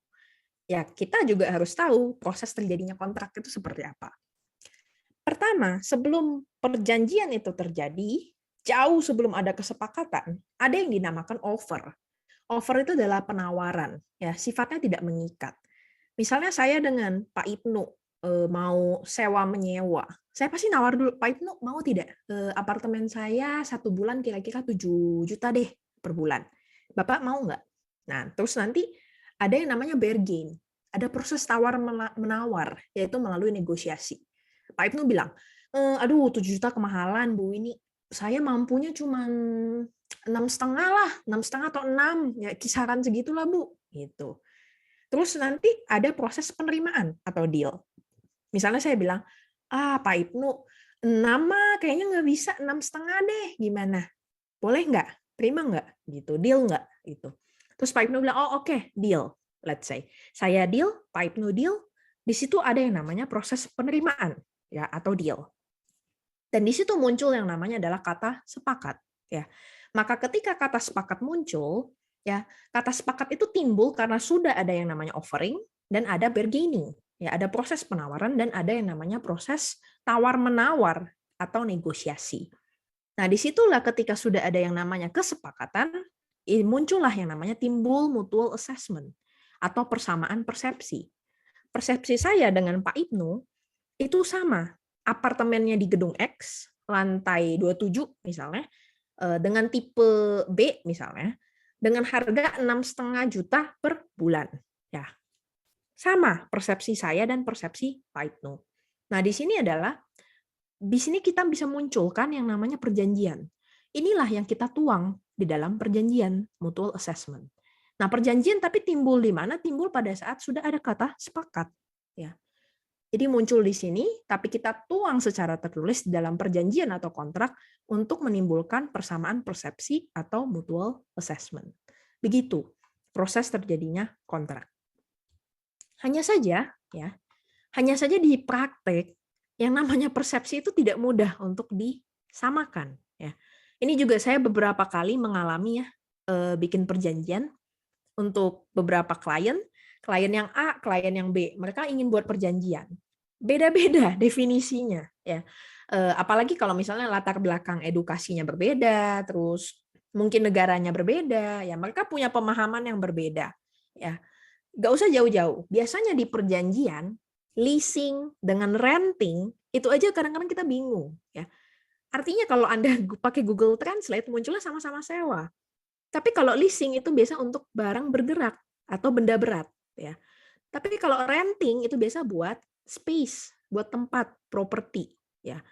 Ya, kita juga harus tahu proses terjadinya kontrak itu seperti apa. Pertama, sebelum perjanjian itu terjadi, jauh sebelum ada kesepakatan, ada yang dinamakan offer. Offer itu adalah penawaran, ya sifatnya tidak mengikat. Misalnya saya dengan Pak Ibnu mau sewa menyewa, saya pasti nawar dulu, Pak Ibnu mau tidak apartemen saya 1 bulan kira-kira 7 juta deh per bulan. Bapak mau nggak? Nah, terus nanti ada yang namanya bargain, ada proses tawar menawar, yaitu melalui negosiasi. Pak Ibnu bilang, aduh 7 juta kemahalan Bu, ini saya mampunya cuma 6,5 lah, 6,5 atau 6, ya kisaran segitulah Bu, gitu. Terus nanti ada proses penerimaan atau deal. Misalnya saya bilang, Pak Ibnu, 6 mah kayaknya nggak bisa, 6,5 deh, gimana? Boleh nggak? Terima nggak? Gitu, deal nggak? Gitu. Terus Pak Ibnu bilang, oh oke, deal. Let's say, saya deal, Pak Ibnu deal, di situ ada yang namanya proses penerimaan, ya atau deal. Dan di situ muncul yang namanya adalah kata sepakat, ya. Maka ketika kata sepakat muncul, ya, kata sepakat itu timbul karena sudah ada yang namanya offering dan ada bargaining, ya, ada proses penawaran dan ada yang namanya proses tawar-menawar atau negosiasi. Nah, disitulah ketika sudah ada yang namanya kesepakatan, muncullah yang namanya timbul mutual assessment atau persamaan persepsi. Persepsi saya dengan Pak Ibnu itu sama. Apartemennya di gedung X, lantai 27 misalnya, dengan tipe B misalnya, dengan harga 6,5 juta per bulan. Ya, sama persepsi saya dan persepsi Pak Ibnu. Nah, di sini kita bisa munculkan yang namanya perjanjian. Inilah yang kita tuang di dalam perjanjian mutual assessment. Nah, perjanjian tapi timbul di mana? Timbul pada saat sudah ada kata sepakat. Ya. Jadi muncul di sini, tapi kita tuang secara tertulis di dalam perjanjian atau kontrak untuk menimbulkan persamaan persepsi atau mutual assessment. Begitu proses terjadinya kontrak. Hanya saja, ya, hanya saja di praktek yang namanya persepsi itu tidak mudah untuk disamakan. Ya, ini juga saya beberapa kali mengalami ya bikin perjanjian untuk beberapa klien yang A, klien yang B, mereka ingin buat perjanjian. Beda-beda definisinya, ya. Apalagi kalau misalnya latar belakang edukasinya berbeda, terus mungkin negaranya berbeda, ya mereka punya pemahaman yang berbeda, ya. Nggak usah jauh-jauh. Biasanya di perjanjian, leasing dengan renting, itu aja kadang-kadang kita bingung, ya. Artinya kalau Anda pakai Google Translate, munculnya sama-sama sewa. Tapi kalau leasing itu biasa untuk barang bergerak atau benda berat, ya. Tapi kalau renting itu biasa buat space, buat tempat, properti, ya.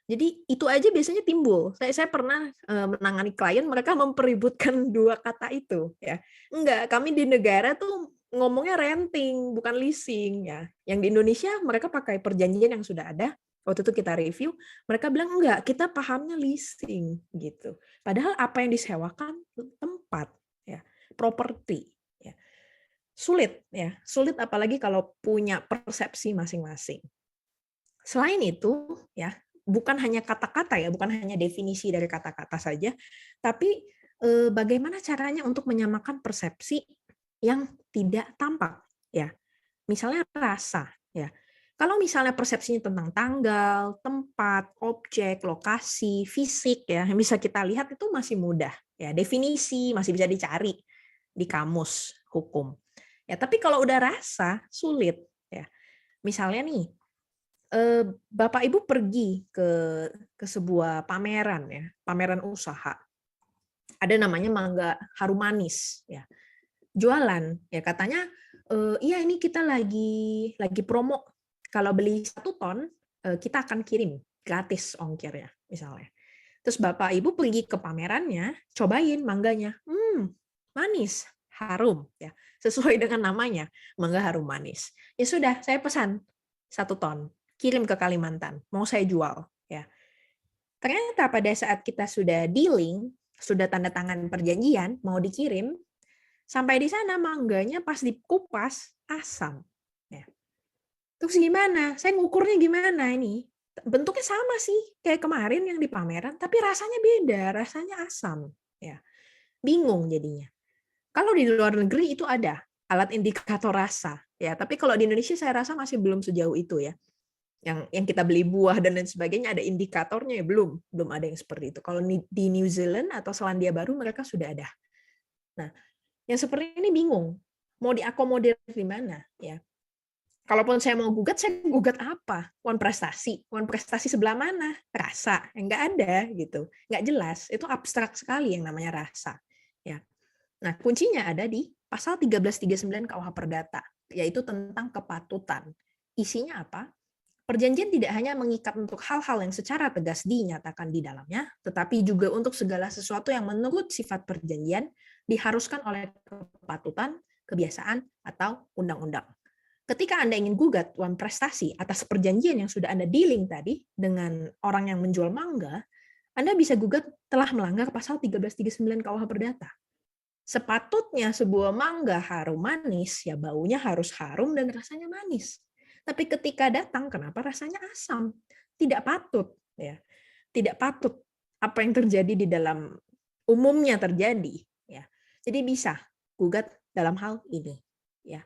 Jadi itu aja biasanya timbul. Saya pernah menangani klien, mereka mempeributkan dua kata itu, ya. Enggak, kami di negara tuh ngomongnya renting, bukan leasing, ya. Yang di Indonesia mereka pakai perjanjian yang sudah ada. Waktu itu kita review, mereka bilang enggak, kita pahamnya leasing gitu. Padahal apa yang disewakan tempat, ya, properti, ya. Sulit, ya. Sulit apalagi kalau punya persepsi masing-masing. Selain itu, ya, bukan hanya kata-kata ya, bukan hanya definisi dari kata-kata saja, tapi bagaimana caranya untuk menyamakan persepsi yang tidak tampak, ya. Misalnya rasa, ya. Kalau misalnya persepsinya tentang tanggal, tempat, objek, lokasi, fisik, ya, yang bisa kita lihat itu masih mudah, ya. Definisi masih bisa dicari di kamus hukum. Ya, tapi kalau udah rasa sulit, ya. Misalnya nih, Bapak Ibu pergi ke sebuah pameran, ya, pameran usaha. Ada namanya Mangga Harum Manis, ya. Jualan, ya, katanya, iya ini kita lagi promo, kalau beli 1 ton, kita akan kirim gratis ongkirnya, misalnya. Terus Bapak Ibu pergi ke pamerannya, cobain mangganya, manis, harum, ya, sesuai dengan namanya, Mangga Harum Manis. Ya sudah, saya pesan 1 ton, kirim ke Kalimantan, mau saya jual, ya. Ternyata pada saat kita sudah dealing, sudah tanda tangan perjanjian, mau dikirim, sampai di sana mangganya pas dikupas asam. Ya. Terus gimana? Saya ngukurnya gimana ini? Bentuknya sama sih kayak kemarin yang di pameran, tapi rasanya beda, rasanya asam. Ya. Bingung jadinya. Kalau di luar negeri itu ada alat indikator rasa, ya. Tapi kalau di Indonesia saya rasa masih belum sejauh itu ya. Yang kita beli buah dan lain sebagainya ada indikatornya ya, belum ada yang seperti itu. Kalau di New Zealand atau Selandia Baru mereka sudah ada. Nah, yang seperti ini bingung, mau diakomodir di mana, ya. Kalaupun saya mau gugat, saya gugat apa? Wan prestasi sebelah mana? Rasa, nggak ada gitu, nggak jelas. Itu abstrak sekali yang namanya rasa, ya. Nah, kuncinya ada di pasal 1339 KUH Perdata, yaitu tentang kepatutan. Isinya apa? Perjanjian tidak hanya mengikat untuk hal-hal yang secara tegas dinyatakan di dalamnya, tetapi juga untuk segala sesuatu yang menurut sifat perjanjian diharuskan oleh kepatutan, kebiasaan, atau undang-undang. Ketika Anda ingin gugat wan prestasi atas perjanjian yang sudah Anda dealing tadi dengan orang yang menjual mangga, Anda bisa gugat telah melanggar pasal 1339 KUH Perdata. Sepatutnya sebuah mangga harum manis, ya baunya harus harum dan rasanya manis. Tapi ketika datang, kenapa rasanya asam? Tidak patut, ya. Tidak patut apa yang terjadi di dalam umumnya terjadi, ya. Jadi bisa gugat dalam hal ini, ya.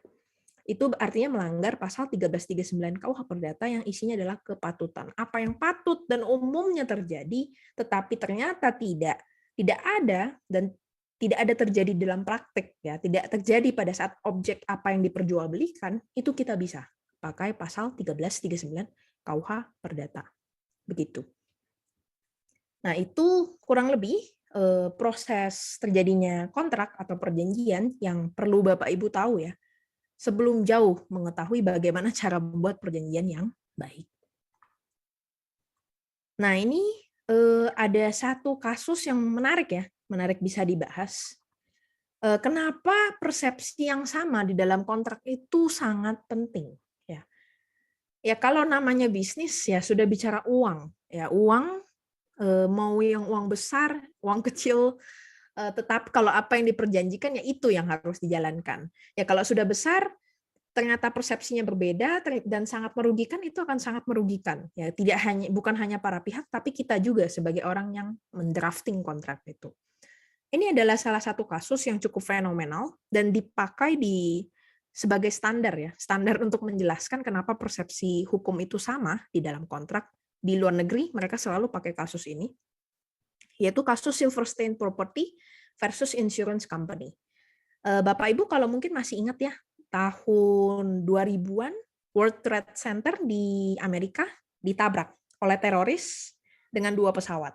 Itu artinya melanggar pasal 1339 KUH Perdata yang isinya adalah kepatutan. Apa yang patut dan umumnya terjadi, tetapi ternyata tidak ada dan tidak ada terjadi dalam praktik, ya, tidak terjadi pada saat objek apa yang diperjualbelikan, itu kita bisa pakai pasal 1339 KUH Perdata. Begitu. Nah, itu kurang lebih proses terjadinya kontrak atau perjanjian yang perlu Bapak Ibu tahu ya, sebelum jauh mengetahui bagaimana cara membuat perjanjian yang baik. Nah, ini ada satu kasus yang menarik bisa dibahas. Kenapa persepsi yang sama di dalam kontrak itu sangat penting? Ya kalau namanya bisnis ya sudah bicara uang, ya uang mau yang uang besar, uang kecil, tetap kalau apa yang diperjanjikan ya itu yang harus dijalankan. Ya kalau sudah besar ternyata persepsinya berbeda dan sangat merugikan, itu akan sangat merugikan. Ya bukan hanya para pihak tapi kita juga sebagai orang yang mendrafting kontrak itu. Ini adalah salah satu kasus yang cukup fenomenal dan dipakai sebagai standar ya, standar untuk menjelaskan kenapa persepsi hukum itu sama di dalam kontrak. Di luar negeri mereka selalu pakai kasus ini, yaitu kasus Silverstein Property versus Insurance Company. Bapak Ibu kalau mungkin masih ingat ya, tahun 2000-an World Trade Center di Amerika ditabrak oleh teroris dengan 2 pesawat.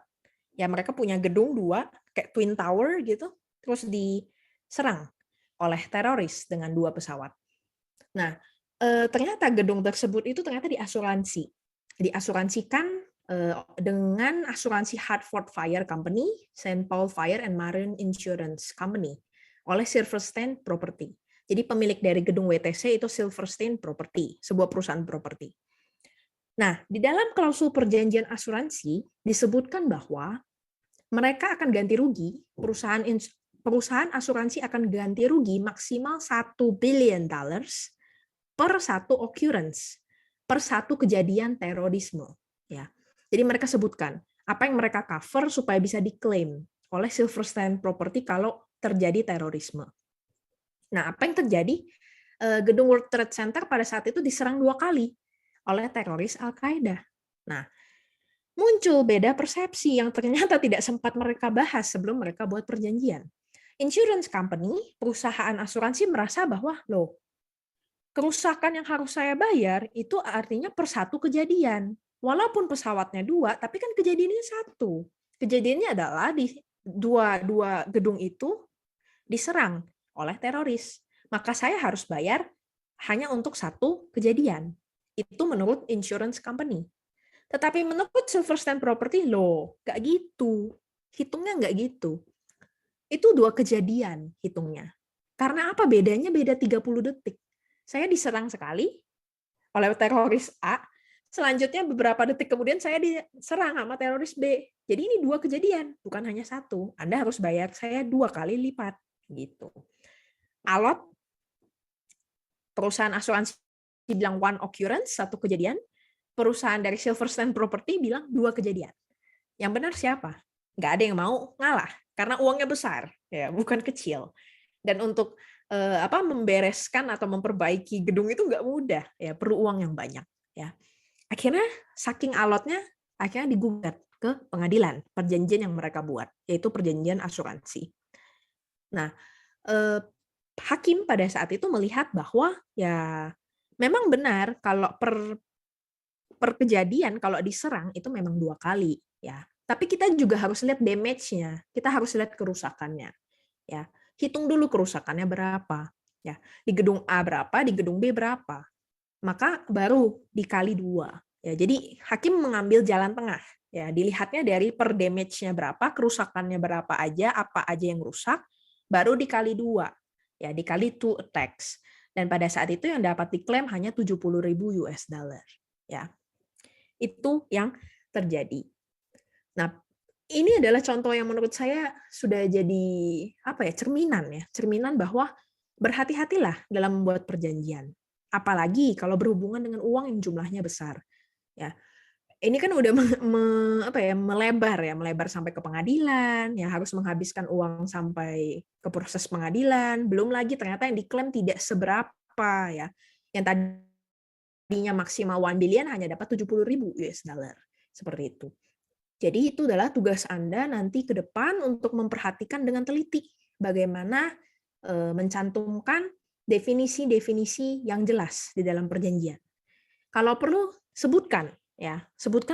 Ya mereka punya gedung 2 kayak Twin Tower gitu, terus diserang oleh teroris dengan 2 pesawat. Nah, ternyata gedung tersebut itu ternyata diasuransikan dengan asuransi Hartford Fire Company, St. Paul Fire and Marine Insurance Company oleh Silverstein Property. Jadi pemilik dari gedung WTC itu Silverstein Property, sebuah perusahaan properti. Nah, di dalam klausul perjanjian asuransi disebutkan bahwa mereka akan ganti rugi, perusahaan asuransi akan ganti rugi maksimal $1 billion per satu occurrence, per per satu kejadian terorisme. Ya, jadi mereka sebutkan apa yang mereka cover supaya bisa diklaim oleh Silverstein Property kalau terjadi terorisme. Nah, apa yang terjadi? Gedung World Trade Center pada saat itu diserang 2 kali oleh teroris Al-Qaeda. Nah, muncul beda persepsi yang ternyata tidak sempat mereka bahas sebelum mereka buat perjanjian. Insurance company, perusahaan asuransi merasa bahwa, loh, kerusakan yang harus saya bayar itu artinya per satu kejadian. Walaupun pesawatnya 2, tapi kan kejadiannya 1. Kejadiannya adalah di dua gedung itu diserang oleh teroris. Maka saya harus bayar hanya untuk 1 kejadian. Itu menurut insurance company. Tetapi menurut Silverstein Property, loh, nggak gitu. Hitungnya nggak gitu. Itu 2 kejadian hitungnya. Karena apa bedanya? Beda 30 detik. Saya diserang sekali oleh teroris A, selanjutnya beberapa detik kemudian saya diserang sama teroris B. Jadi ini 2 kejadian, bukan hanya 1. Anda harus bayar saya 2 kali lipat. Gitu. Alot, perusahaan asuransi bilang 1 occurrence, 1 kejadian. Perusahaan dari Silverstein Property bilang 2 kejadian. Yang benar siapa? Nggak ada yang mau ngalah karena uangnya besar, ya bukan kecil. Dan untuk membereskan atau memperbaiki gedung itu nggak mudah, ya perlu uang yang banyak. Ya, akhirnya saking alotnya, akhirnya digugat ke pengadilan perjanjian yang mereka buat, yaitu perjanjian asuransi. Nah, hakim pada saat itu melihat bahwa ya memang benar kalau per kejadian kalau diserang itu memang 2 kali ya. Tapi kita juga harus lihat damage-nya. Kita harus lihat kerusakannya. Ya, hitung dulu kerusakannya berapa. Ya, di gedung A berapa, di gedung B berapa. Maka baru dikali 2. Ya, jadi hakim mengambil jalan tengah. Ya, dilihatnya dari per damage-nya berapa, kerusakannya berapa aja, apa aja yang rusak, baru dikali 2. Ya, dikali 2 attacks. Dan pada saat itu yang dapat diklaim hanya 70.000 US dollar. Ya. Itu yang terjadi. Nah, ini adalah contoh yang menurut saya sudah jadi cerminan bahwa berhati-hatilah dalam membuat perjanjian. Apalagi kalau berhubungan dengan uang yang jumlahnya besar. Ya, ini kan udah melebar sampai ke pengadilan, ya harus menghabiskan uang sampai ke proses pengadilan. Belum lagi ternyata yang diklaim tidak seberapa ya. Yang tadinya maksimal 1 billion hanya dapat 70.000 US dollar. Seperti itu. Jadi itu adalah tugas Anda nanti ke depan untuk memperhatikan dengan teliti bagaimana mencantumkan definisi-definisi yang jelas di dalam perjanjian. Kalau perlu sebutkan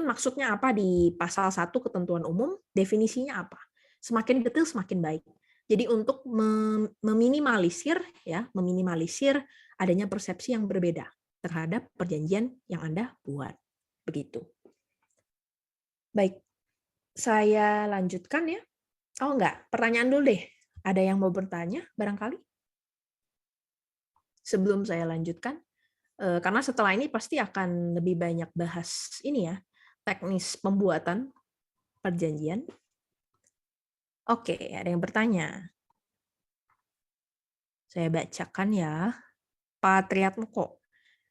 maksudnya apa di pasal 1 ketentuan umum, definisinya apa. Semakin detail semakin baik. Jadi untuk meminimalisir adanya persepsi yang berbeda terhadap perjanjian yang Anda buat. Begitu. Baik. Saya lanjutkan ya. Oh enggak, pertanyaan dulu deh. Ada yang mau bertanya barangkali? Sebelum saya lanjutkan, karena setelah ini pasti akan lebih banyak bahas ini ya, teknis pembuatan perjanjian. Oke, ada yang bertanya. Saya bacakan ya. Pak Triatmoko.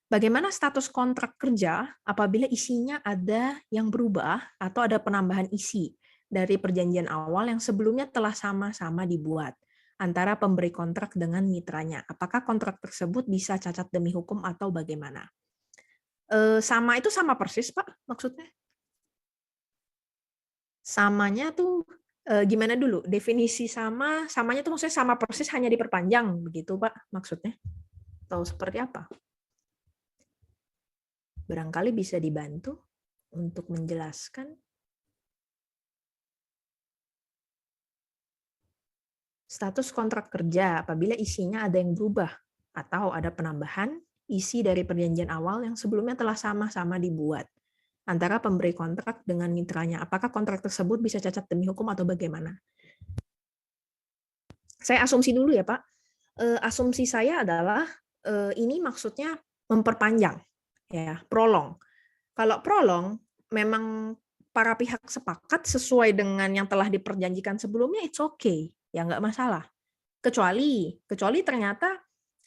Bagaimana status kontrak kerja apabila isinya ada yang berubah atau ada penambahan isi dari perjanjian awal yang sebelumnya telah sama-sama dibuat antara pemberi kontrak dengan mitranya? Apakah kontrak tersebut bisa cacat demi hukum atau bagaimana? Sama itu sama persis, Pak, maksudnya? Samanya tuh gimana dulu? Definisi samanya tuh maksudnya sama persis hanya diperpanjang begitu, Pak, maksudnya? Atau seperti apa? Barangkali bisa dibantu untuk menjelaskan. Status kontrak kerja apabila isinya ada yang berubah atau ada penambahan isi dari perjanjian awal yang sebelumnya telah sama-sama dibuat antara pemberi kontrak dengan mitranya. Apakah kontrak tersebut bisa cacat demi hukum atau bagaimana? Saya asumsi dulu ya, Pak. Asumsi saya adalah ini maksudnya memperpanjang, ya, prolong. Kalau prolong, memang para pihak sepakat sesuai dengan yang telah diperjanjikan sebelumnya, it's okay, ya nggak masalah. Kecuali ternyata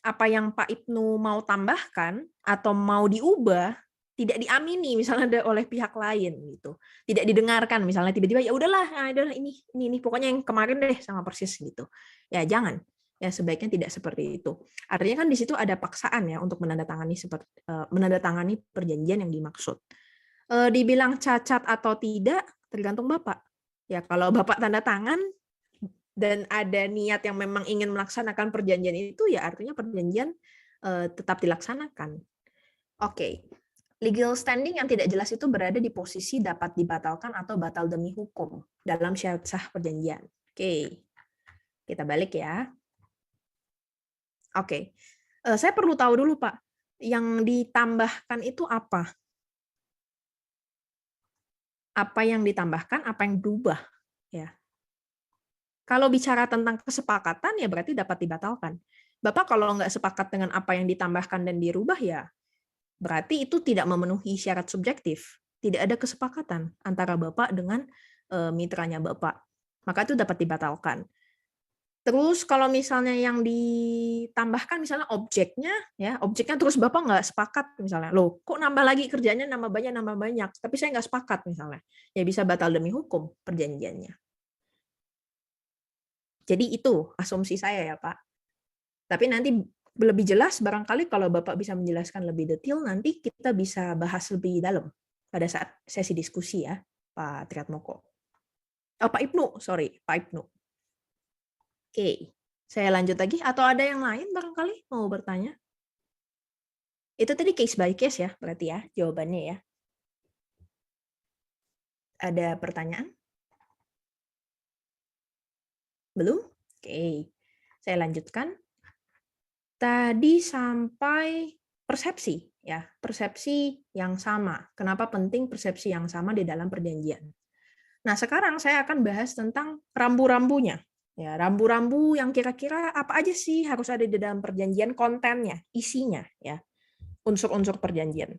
apa yang Pak Ibnu mau tambahkan atau mau diubah tidak diamini misalnya oleh pihak lain gitu. Tidak didengarkan misalnya tiba-tiba ya udahlah ini pokoknya yang kemarin deh sama persis gitu. Ya jangan. Ya sebaiknya tidak seperti itu. Artinya kan di situ ada paksaan ya untuk menandatangani perjanjian yang dimaksud. Dibilang cacat atau tidak tergantung Bapak. Ya kalau Bapak tanda tangan dan ada niat yang memang ingin melaksanakan perjanjian itu, ya artinya perjanjian tetap dilaksanakan. Oke. Legal standing yang tidak jelas itu berada di posisi dapat dibatalkan atau batal demi hukum dalam syarat sah perjanjian. Oke. Kita balik ya. Oke. Saya perlu tahu dulu, Pak. Yang ditambahkan itu apa? Apa yang ditambahkan, apa yang berubah? Ya. Kalau bicara tentang kesepakatan, ya berarti dapat dibatalkan. Bapak kalau nggak sepakat dengan apa yang ditambahkan dan dirubah, ya berarti itu tidak memenuhi syarat subjektif. Tidak ada kesepakatan antara Bapak dengan mitranya Bapak. Maka itu dapat dibatalkan. Terus kalau misalnya yang ditambahkan misalnya objeknya terus Bapak nggak sepakat misalnya, loh kok nambah lagi kerjanya nambah banyak, tapi saya nggak sepakat misalnya, ya bisa batal demi hukum perjanjiannya. Jadi itu asumsi saya ya Pak. Tapi nanti lebih jelas barangkali kalau Bapak bisa menjelaskan lebih detail, nanti kita bisa bahas lebih dalam pada saat sesi diskusi ya, Pak Triatmoko. Oh, Pak Ibnu. Oke, saya lanjut lagi. Atau ada yang lain barangkali mau bertanya? Itu tadi case by case ya, berarti ya jawabannya ya. Ada pertanyaan? Belum? Oke, saya lanjutkan. Tadi sampai persepsi, ya, persepsi yang sama. Kenapa penting persepsi yang sama di dalam perjanjian? Nah, sekarang saya akan bahas tentang rambu-rambunya. Ya, rambu-rambu yang kira-kira apa aja sih harus ada di dalam perjanjian, kontennya, isinya, ya, unsur-unsur perjanjian.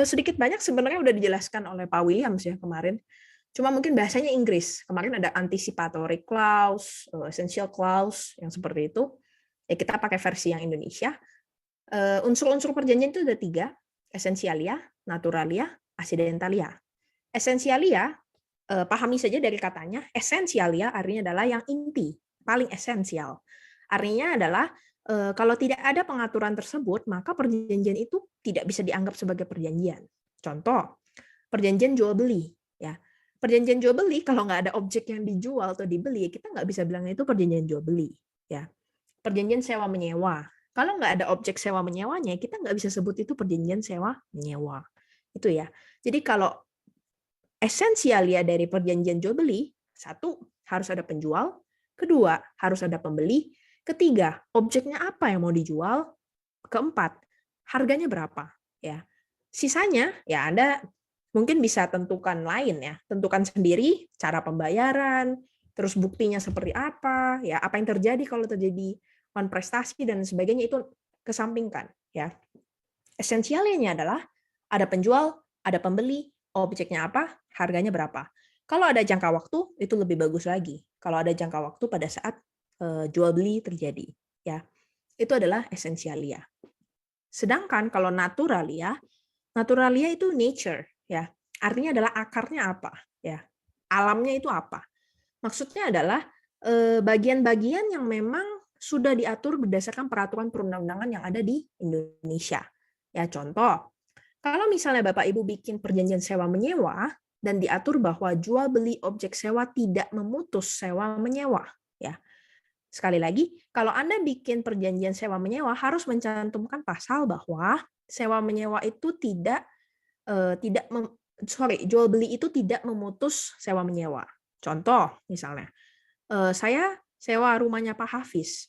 Sedikit banyak sebenarnya udah dijelaskan oleh Pak Williams ya kemarin. Cuma mungkin bahasanya Inggris. Kemarin ada anticipatory clause, essential clause, yang seperti itu. Ya, kita pakai versi yang Indonesia. Unsur-unsur perjanjian itu ada 3, essentialia, naturalia, accidentalia. Essentialia, pahami saja dari katanya, essentialia artinya adalah yang inti, paling esensial. Artinya adalah kalau tidak ada pengaturan tersebut, maka perjanjian itu tidak bisa dianggap sebagai perjanjian. Contoh, perjanjian jual beli. Ya, perjanjian jual beli kalau nggak ada objek yang dijual atau dibeli, kita nggak bisa bilang itu perjanjian jual beli. Ya, perjanjian sewa menyewa. Kalau nggak ada objek sewa menyewanya, kita nggak bisa sebut itu perjanjian sewa menyewa. Itu ya. Jadi kalau esensialia dari perjanjian jual beli, 1, harus ada penjual, 2, harus ada pembeli, 3, objeknya apa yang mau dijual, 4, harganya berapa, ya. Sisanya ya Anda mungkin bisa tentukan lain ya, tentukan sendiri cara pembayaran, terus buktinya seperti apa, ya apa yang terjadi kalau terjadi prestasi dan sebagainya itu kesampingkan ya. Esensialnya adalah ada penjual, ada pembeli, objeknya apa, harganya berapa. Kalau ada jangka waktu itu lebih bagus lagi. Kalau ada jangka waktu pada saat jual beli terjadi ya. Itu adalah esensialia. Sedangkan kalau naturalia itu nature ya. Artinya adalah akarnya apa ya. Alamnya itu apa? Maksudnya adalah bagian-bagian yang memang sudah diatur berdasarkan peraturan perundang-undangan yang ada di Indonesia. Ya, contoh, kalau misalnya Bapak Ibu bikin perjanjian sewa menyewa dan diatur bahwa jual beli objek sewa tidak memutus sewa menyewa, ya. Sekali lagi, kalau Anda bikin perjanjian sewa menyewa harus mencantumkan pasal bahwa sewa menyewa itu jual beli itu tidak memutus sewa menyewa. Contoh, misalnya, saya sewa rumahnya Pak Hafiz.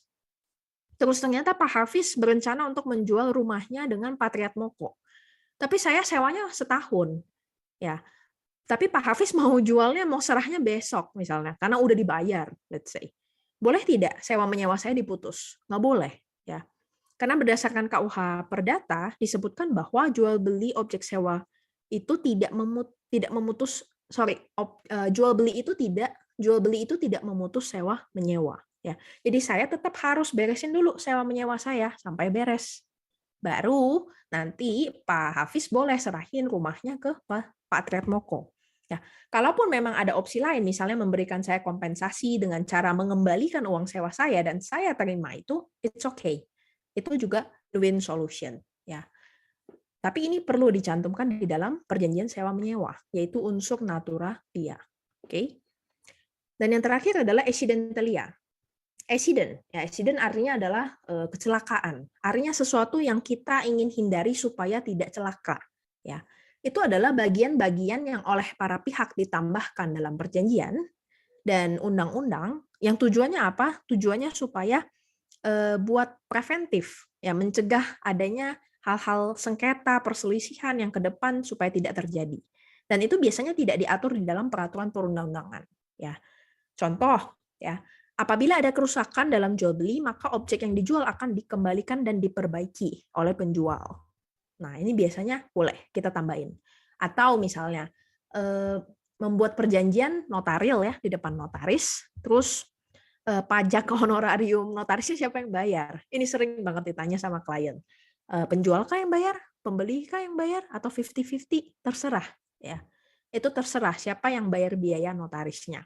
Terus ternyata Pak Hafiz berencana untuk menjual rumahnya dengan Pak Triatmoko. Tapi saya sewanya setahun. Ya. Tapi Pak Hafiz mau jualnya, mau serahnya besok misalnya, karena udah dibayar, let's say. Boleh tidak sewa menyewa saya diputus? Nggak boleh. Ya. Karena berdasarkan KUH Perdata disebutkan bahwa jual beli objek sewa itu jual beli itu tidak memutus sewa menyewa. Ya, jadi saya tetap harus beresin dulu sewa menyewa saya sampai beres. baru nanti Pak Hafiz boleh serahin rumahnya ke Pak Triatmoko. Ya, kalaupun memang ada opsi lain, misalnya memberikan saya kompensasi dengan cara mengembalikan uang sewa saya dan saya terima itu, it's okay. Itu juga win solution. Ya, tapi ini perlu dicantumkan di dalam perjanjian sewa menyewa, yaitu unsur naturalia. Oke. Dan yang terakhir adalah accidentalia. Accident artinya adalah kecelakaan. Artinya sesuatu yang kita ingin hindari supaya tidak celaka. Ya, itu adalah bagian-bagian yang oleh para pihak ditambahkan dalam perjanjian dan undang-undang yang tujuannya apa? Tujuannya supaya buat preventif, ya, mencegah adanya hal-hal sengketa, perselisihan yang ke depan supaya tidak terjadi. Dan itu biasanya tidak diatur di dalam peraturan perundang-undangan. Ya, contoh, ya. Apabila ada kerusakan dalam jual beli, maka objek yang dijual akan dikembalikan dan diperbaiki oleh penjual. Nah, ini biasanya boleh kita tambahin. Atau misalnya membuat perjanjian notaril ya di depan notaris, terus pajak honorarium notarisnya siapa yang bayar? Ini sering banget ditanya sama klien. Penjual kah yang bayar? Pembeli kah yang bayar? Atau 50-50? Terserah. Ya, itu terserah siapa yang bayar biaya notarisnya.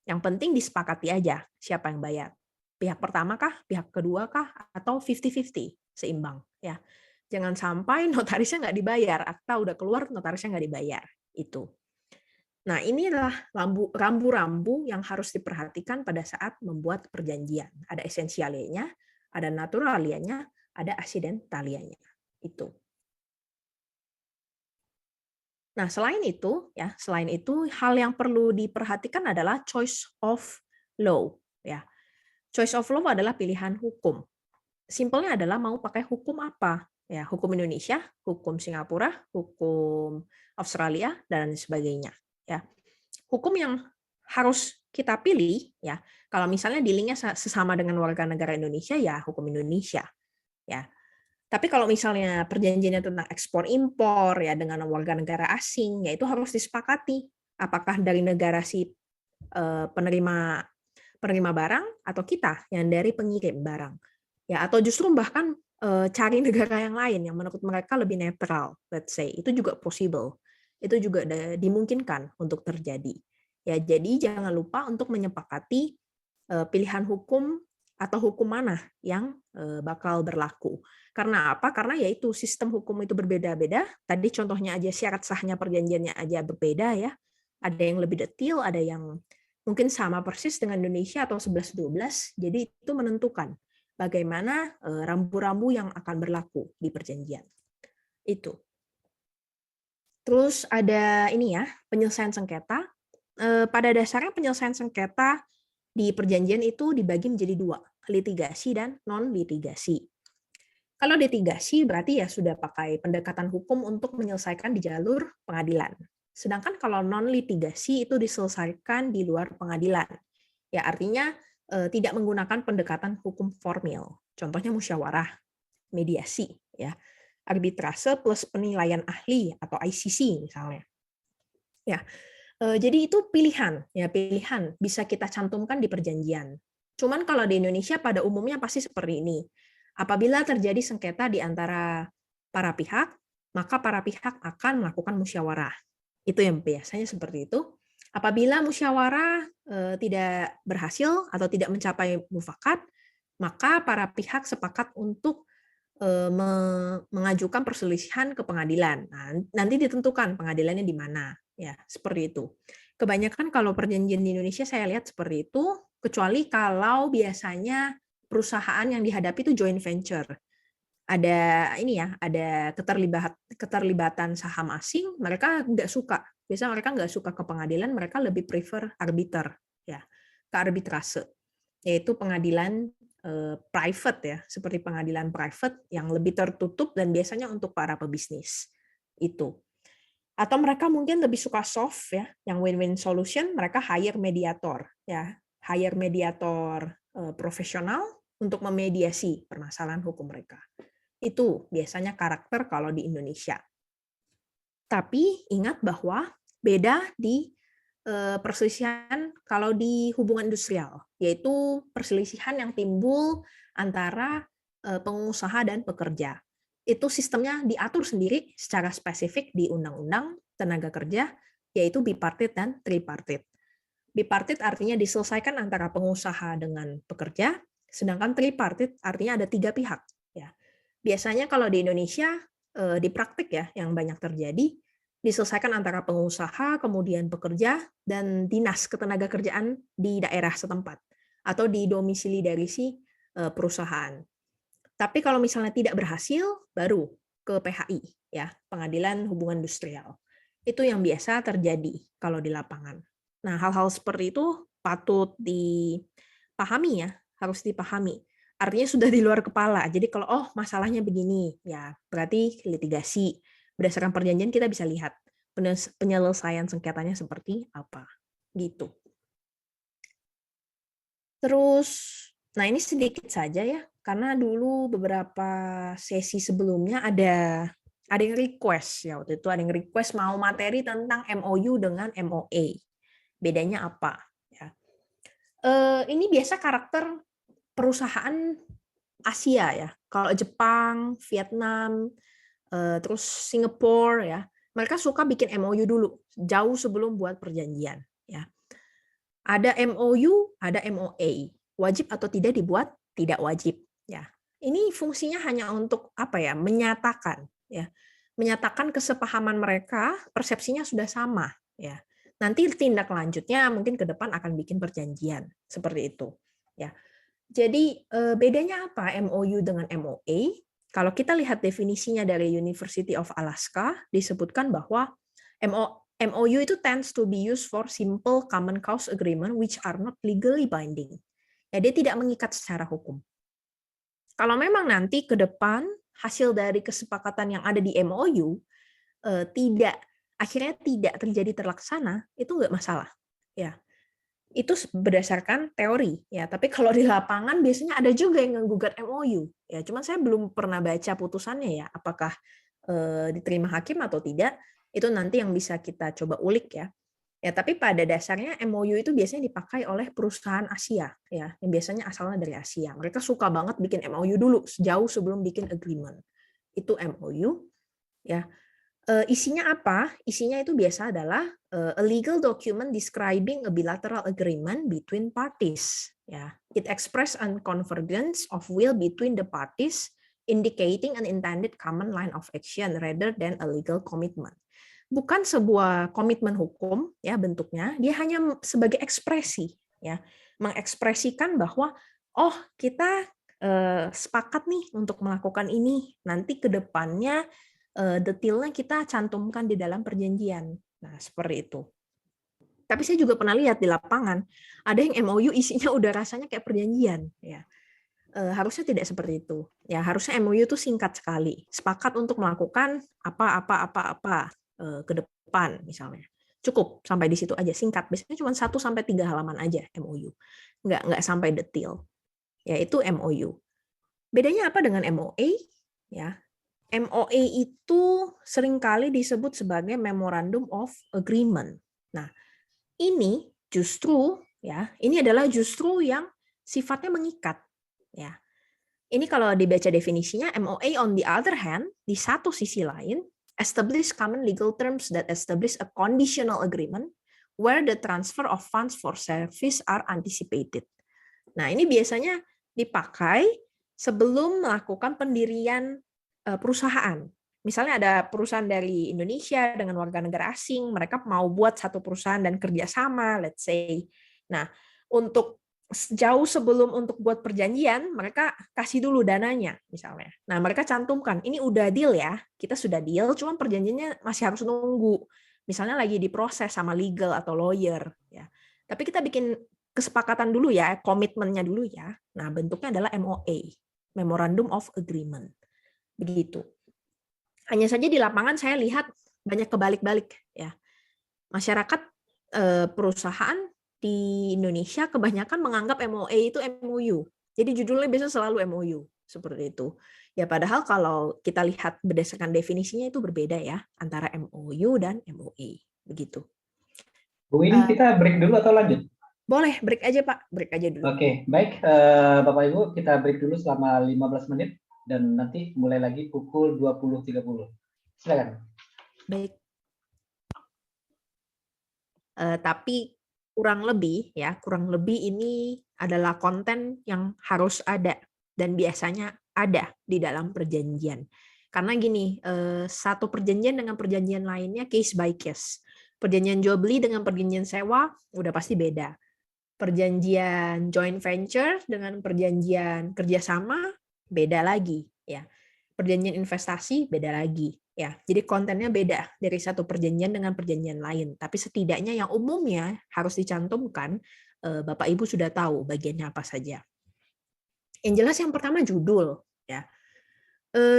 Yang penting disepakati aja siapa yang bayar. Pihak pertama kah, pihak kedua kah, atau 50-50, seimbang. Ya, jangan sampai notarisnya nggak dibayar, akta udah keluar notarisnya nggak dibayar. Itu. Nah, inilah rambu-rambu yang harus diperhatikan pada saat membuat perjanjian. Ada esensialianya, ada naturalianya, ada accidentalianya. Itu. Nah, selain itu hal yang perlu diperhatikan adalah choice of law, ya. Choice of law adalah pilihan hukum. Simpelnya adalah mau pakai hukum apa? Ya, hukum Indonesia, hukum Singapura, hukum Australia dan sebagainya, ya. Hukum yang harus kita pilih, ya. Kalau misalnya dealingnya sesama dengan warga negara Indonesia, ya hukum Indonesia, ya. Tapi kalau misalnya perjanjiannya tentang ekspor impor ya dengan warga negara asing, ya itu harus disepakati apakah dari negara si penerima barang atau kita yang dari pengirim barang. Ya, atau justru bahkan cari negara yang lain yang menurut mereka lebih netral, let's say. Itu juga possible. Itu juga dimungkinkan untuk terjadi. Ya, jadi jangan lupa untuk menyepakati pilihan hukum atau hukum mana yang bakal berlaku. Karena apa? Karena yaitu sistem hukum itu berbeda-beda. Tadi contohnya aja syarat sahnya perjanjiannya aja berbeda ya. Ada yang lebih detail, ada yang mungkin sama persis dengan Indonesia atau 11-12. Jadi itu menentukan bagaimana rambu-rambu yang akan berlaku di perjanjian. Itu. Terus ada ini ya, penyelesaian sengketa. Pada dasarnya penyelesaian sengketa di perjanjian itu dibagi menjadi dua, litigasi dan non-litigasi. Kalau litigasi berarti ya sudah pakai pendekatan hukum untuk menyelesaikan di jalur pengadilan. Sedangkan kalau non-litigasi itu diselesaikan di luar pengadilan. Ya artinya tidak menggunakan pendekatan hukum formil. Contohnya musyawarah, mediasi, ya, arbitrase plus penilaian ahli atau ICC misalnya. Ya, jadi itu pilihan, ya pilihan bisa kita cantumkan di perjanjian. Cuman kalau di Indonesia pada umumnya pasti seperti ini. Apabila terjadi sengketa di antara para pihak, maka para pihak akan melakukan musyawarah. Itu yang biasanya seperti itu. Apabila musyawarah tidak berhasil atau tidak mencapai mufakat, maka para pihak sepakat untuk mengajukan perselisihan ke pengadilan. Nah, nanti ditentukan pengadilannya di mana. Ya, seperti itu. Kebanyakan kalau perjanjian di Indonesia saya lihat seperti itu, kecuali kalau biasanya perusahaan yang dihadapi itu joint venture. Ada ini ya, ada keterlibatan saham asing, mereka nggak suka. Biasanya mereka nggak suka ke pengadilan, mereka lebih prefer arbiter, ya, ke arbitrase, yaitu pengadilan private ya, seperti pengadilan private yang lebih tertutup dan biasanya untuk para pebisnis. Itu. Atau mereka mungkin lebih suka soft ya, yang win-win solution, mereka hire mediator ya, hire mediator profesional untuk memediasi permasalahan hukum mereka. Itu biasanya karakter kalau di Indonesia. Tapi ingat bahwa beda di perselisihan kalau di hubungan industrial, yaitu perselisihan yang timbul antara pengusaha dan pekerja. itu sistemnya diatur sendiri secara spesifik di Undang-Undang Tenaga Kerja, yaitu bipartit dan tripartit. Bipartit artinya diselesaikan antara pengusaha dengan pekerja, sedangkan tripartit artinya ada 3 pihak. Ya. Biasanya kalau di Indonesia, di praktik ya, yang banyak terjadi, diselesaikan antara pengusaha, kemudian pekerja, dan dinas ketenagakerjaan di daerah setempat, atau di domisili dari si perusahaan. Tapi kalau misalnya tidak berhasil, baru ke PHI, ya, Pengadilan Hubungan Industrial. Itu yang biasa terjadi kalau di lapangan. Nah, hal-hal seperti itu patut dipahami ya, harus dipahami. Artinya sudah di luar kepala. Jadi kalau masalahnya begini, ya berarti litigasi. Berdasarkan perjanjian kita bisa lihat penyelesaian sengketanya seperti apa. Gitu. Terus, nah ini sedikit saja ya, karena dulu beberapa sesi sebelumnya ada yang request ya, waktu itu ada yang request mau materi tentang MOU dengan MOA. Bedanya apa? Ya. Ini biasa karakter perusahaan Asia ya. Kalau Jepang, Vietnam, terus Singapura ya, mereka suka bikin MOU dulu jauh sebelum buat perjanjian. Ya. Ada MOU, ada MOA. Wajib atau tidak dibuat? Tidak wajib. Ya. Ini fungsinya hanya untuk apa ya? Menyatakan ya. Menyatakan kesepahaman mereka, persepsinya sudah sama ya. Nanti tindak lanjutnya mungkin ke depan akan bikin perjanjian seperti itu. Ya. Jadi bedanya apa MOU dengan MOA? Kalau kita lihat definisinya dari University of Alaska, disebutkan bahwa MOU itu tends to be used for simple common cause agreement which are not legally binding. Ya, dia tidak mengikat secara hukum. Kalau memang nanti ke depan hasil dari kesepakatan yang ada di MOU akhirnya tidak terjadi terlaksana, itu nggak masalah. Ya, itu berdasarkan teori ya. Tapi kalau di lapangan biasanya ada juga yang menggugat MOU. Ya, cuman saya belum pernah baca putusannya ya, apakah diterima hakim atau tidak. Itu nanti yang bisa kita coba ulik ya. Ya, tapi pada dasarnya MOU itu biasanya dipakai oleh perusahaan Asia ya, yang biasanya asalnya dari Asia. Mereka suka banget bikin MOU dulu jauh sebelum bikin agreement. Itu MOU ya. Isinya apa? Isinya itu biasa adalah a legal document describing a bilateral agreement between parties. Ya, it express a convergence of will between the parties, indicating an intended common line of action rather than a legal commitment. Bukan sebuah komitmen hukum ya bentuknya, dia hanya sebagai ekspresi ya, mengekspresikan bahwa kita sepakat nih untuk melakukan ini, nanti ke depannya detailnya kita cantumkan di dalam perjanjian. Nah, seperti itu. Tapi saya juga pernah lihat di lapangan, ada yang MOU isinya udah rasanya kayak perjanjian. Ya. Harusnya tidak seperti itu. Ya, harusnya MOU itu singkat sekali. Sepakat untuk melakukan apa ke depan misalnya. Cukup sampai di situ aja, singkat. Biasanya cuma 1-3 halaman aja MOU. Nggak sampai detail. Ya, itu MOU. Bedanya apa dengan MOA? Ya, MOA itu seringkali disebut sebagai Memorandum of Agreement. Nah, ini adalah justru yang sifatnya mengikat. Ya, ini kalau dibaca definisinya, MOA on the other hand, di satu sisi lain, establish common legal terms that establish a conditional agreement where the transfer of funds for service are anticipated. Nah, ini biasanya dipakai sebelum melakukan pendirian perusahaan. Misalnya ada perusahaan dari Indonesia dengan warga negara asing, mereka mau buat satu perusahaan dan kerjasama, let's say. Nah, untuk jauh sebelum untuk buat perjanjian, mereka kasih dulu dananya, misalnya. Nah, mereka cantumkan, ini udah deal ya, kita sudah deal, cuma perjanjiannya masih harus nunggu. Misalnya lagi diproses sama legal atau lawyer. Ya. Tapi kita bikin kesepakatan dulu ya, komitmennya dulu ya. Nah, bentuknya adalah MOA, Memorandum of Agreement. Begitu. Hanya saja di lapangan saya lihat banyak kebalik-balik ya. Masyarakat perusahaan di Indonesia kebanyakan menganggap MOA itu MOU. Jadi judulnya biasanya selalu MOU seperti itu. Ya padahal kalau kita lihat berdasarkan definisinya itu berbeda ya antara MOU dan MOA. Begitu. Bu ini kita break dulu atau lanjut? Boleh, break aja Pak. Break aja dulu. Oke, baik Bapak Ibu, kita break dulu selama 15 menit. dan nanti mulai lagi pukul 20.30. Silakan. Baik. Tapi kurang lebih ini adalah konten yang harus ada dan biasanya ada di dalam perjanjian. Karena gini, satu perjanjian dengan perjanjian lainnya case by case. Perjanjian jual beli dengan perjanjian sewa udah pasti beda. Perjanjian joint venture dengan perjanjian kerjasama beda lagi, ya. Perjanjian investasi beda lagi, ya. Jadi kontennya beda dari satu perjanjian dengan perjanjian lain. Tapi setidaknya yang umumnya harus dicantumkan, Bapak Ibu sudah tahu bagiannya apa saja. Yang jelas yang pertama judul, ya.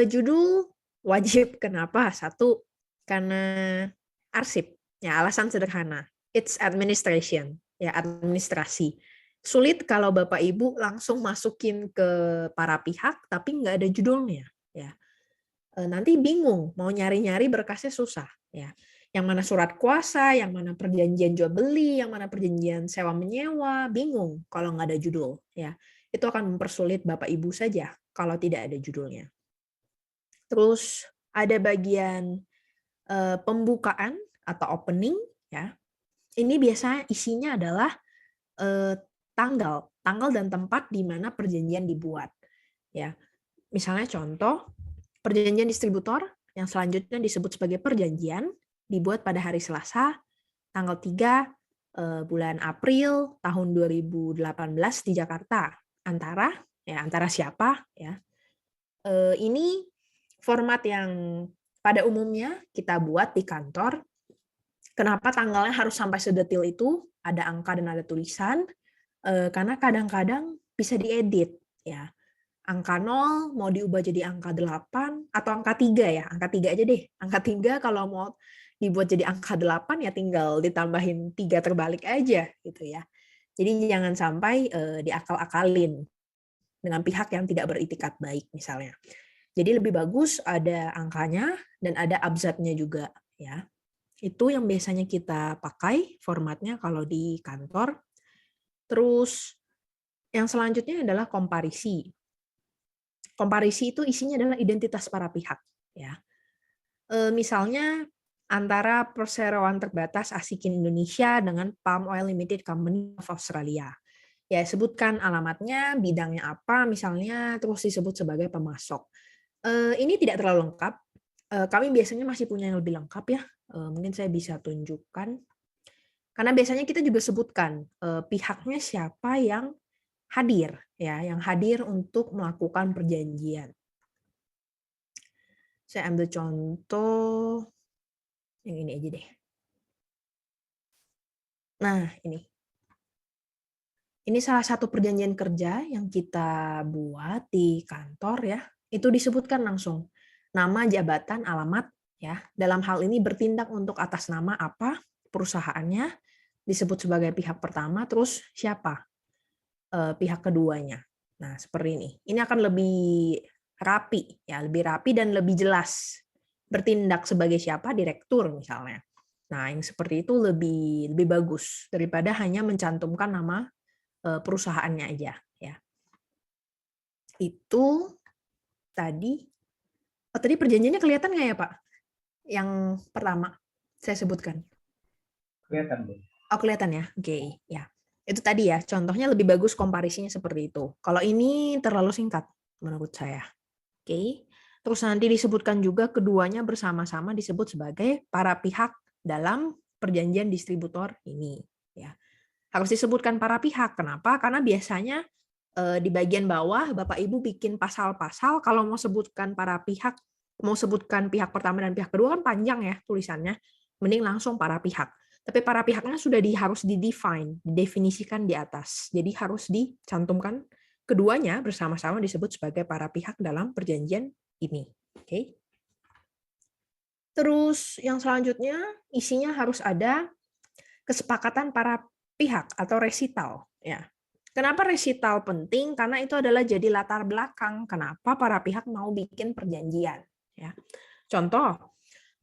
Judul wajib. Kenapa? Satu, karena arsip. Ya, alasan sederhana. It's administration, ya, administrasi. Sulit kalau Bapak Ibu langsung masukin ke para pihak tapi nggak ada judulnya, ya. Nanti bingung mau nyari-nyari berkasnya susah, ya. Yang mana surat kuasa, yang mana perjanjian jual beli, yang mana perjanjian sewa menyewa, bingung kalau nggak ada judul, ya. Itu akan mempersulit Bapak Ibu saja kalau tidak ada judulnya. Terus ada bagian pembukaan atau opening, ya. Ini biasanya isinya adalah tanggal dan tempat di mana perjanjian dibuat, ya. Misalnya contoh, perjanjian distributor yang selanjutnya disebut sebagai perjanjian dibuat pada hari Selasa, tanggal 3 bulan April tahun 2018 di Jakarta. Antara siapa, ya. Ini format yang pada umumnya kita buat di kantor. Kenapa tanggalnya harus sampai sedetil itu? Ada angka dan ada tulisan. Karena kadang-kadang bisa diedit, ya. Angka 0 mau diubah jadi angka 8 atau angka 3, ya. Angka 3 aja deh. Angka 3 kalau mau dibuat jadi angka 8 ya tinggal ditambahin 3 terbalik aja gitu, ya. Jadi jangan sampai diakal-akalin dengan pihak yang tidak beritikat baik misalnya. Jadi lebih bagus ada angkanya dan ada abjadnya juga, ya. Itu yang biasanya kita pakai formatnya kalau di kantor. Terus yang selanjutnya adalah komparisi. Komparisi itu isinya adalah identitas para pihak, ya. Misalnya antara perseroan terbatas Asikin Indonesia dengan Palm Oil Limited Company of Australia. Ya, sebutkan alamatnya, bidangnya apa, misalnya, terus disebut sebagai pemasok. Ini tidak terlalu lengkap. Kami biasanya masih punya yang lebih lengkap, ya. Mungkin saya bisa tunjukkan. Karena biasanya kita juga sebutkan pihaknya siapa yang hadir, ya, yang hadir untuk melakukan perjanjian. Saya ambil contoh yang ini aja deh. Nah, ini. Ini salah satu perjanjian kerja yang kita buat di kantor, ya. Itu disebutkan langsung nama, jabatan, alamat, ya. Dalam hal ini bertindak untuk atas nama apa, perusahaannya, disebut sebagai pihak pertama, terus siapa pihak keduanya. Nah, seperti ini. Ini akan lebih rapi, ya, lebih rapi dan lebih jelas. Bertindak sebagai siapa, direktur misalnya. Nah, yang seperti itu lebih bagus daripada hanya mencantumkan nama perusahaannya aja, ya. Itu tadi. Oh, tadi perjanjiannya kelihatan nggak ya, Pak? Yang pertama saya sebutkan. Kelihatan, Bu. Oh, kelihatan ya? Oke, ya. Itu tadi ya, contohnya lebih bagus komparisinya seperti itu. Kalau ini terlalu singkat menurut saya. Oke. Terus nanti disebutkan juga keduanya bersama-sama disebut sebagai para pihak dalam perjanjian distributor ini, ya. Harus disebutkan para pihak. Kenapa? Karena biasanya di bagian bawah Bapak Ibu bikin pasal-pasal kalau mau sebutkan para pihak, mau sebutkan pihak pertama dan pihak kedua kan panjang ya tulisannya. Mending langsung para pihak. Tapi para pihaknya sudah harus didefinisikan di atas. Jadi harus dicantumkan keduanya bersama-sama disebut sebagai para pihak dalam perjanjian ini. Oke. Terus yang selanjutnya isinya harus ada kesepakatan para pihak atau resital, ya. Kenapa resital penting? Karena itu adalah jadi latar belakang kenapa para pihak mau bikin perjanjian, ya. Contoh,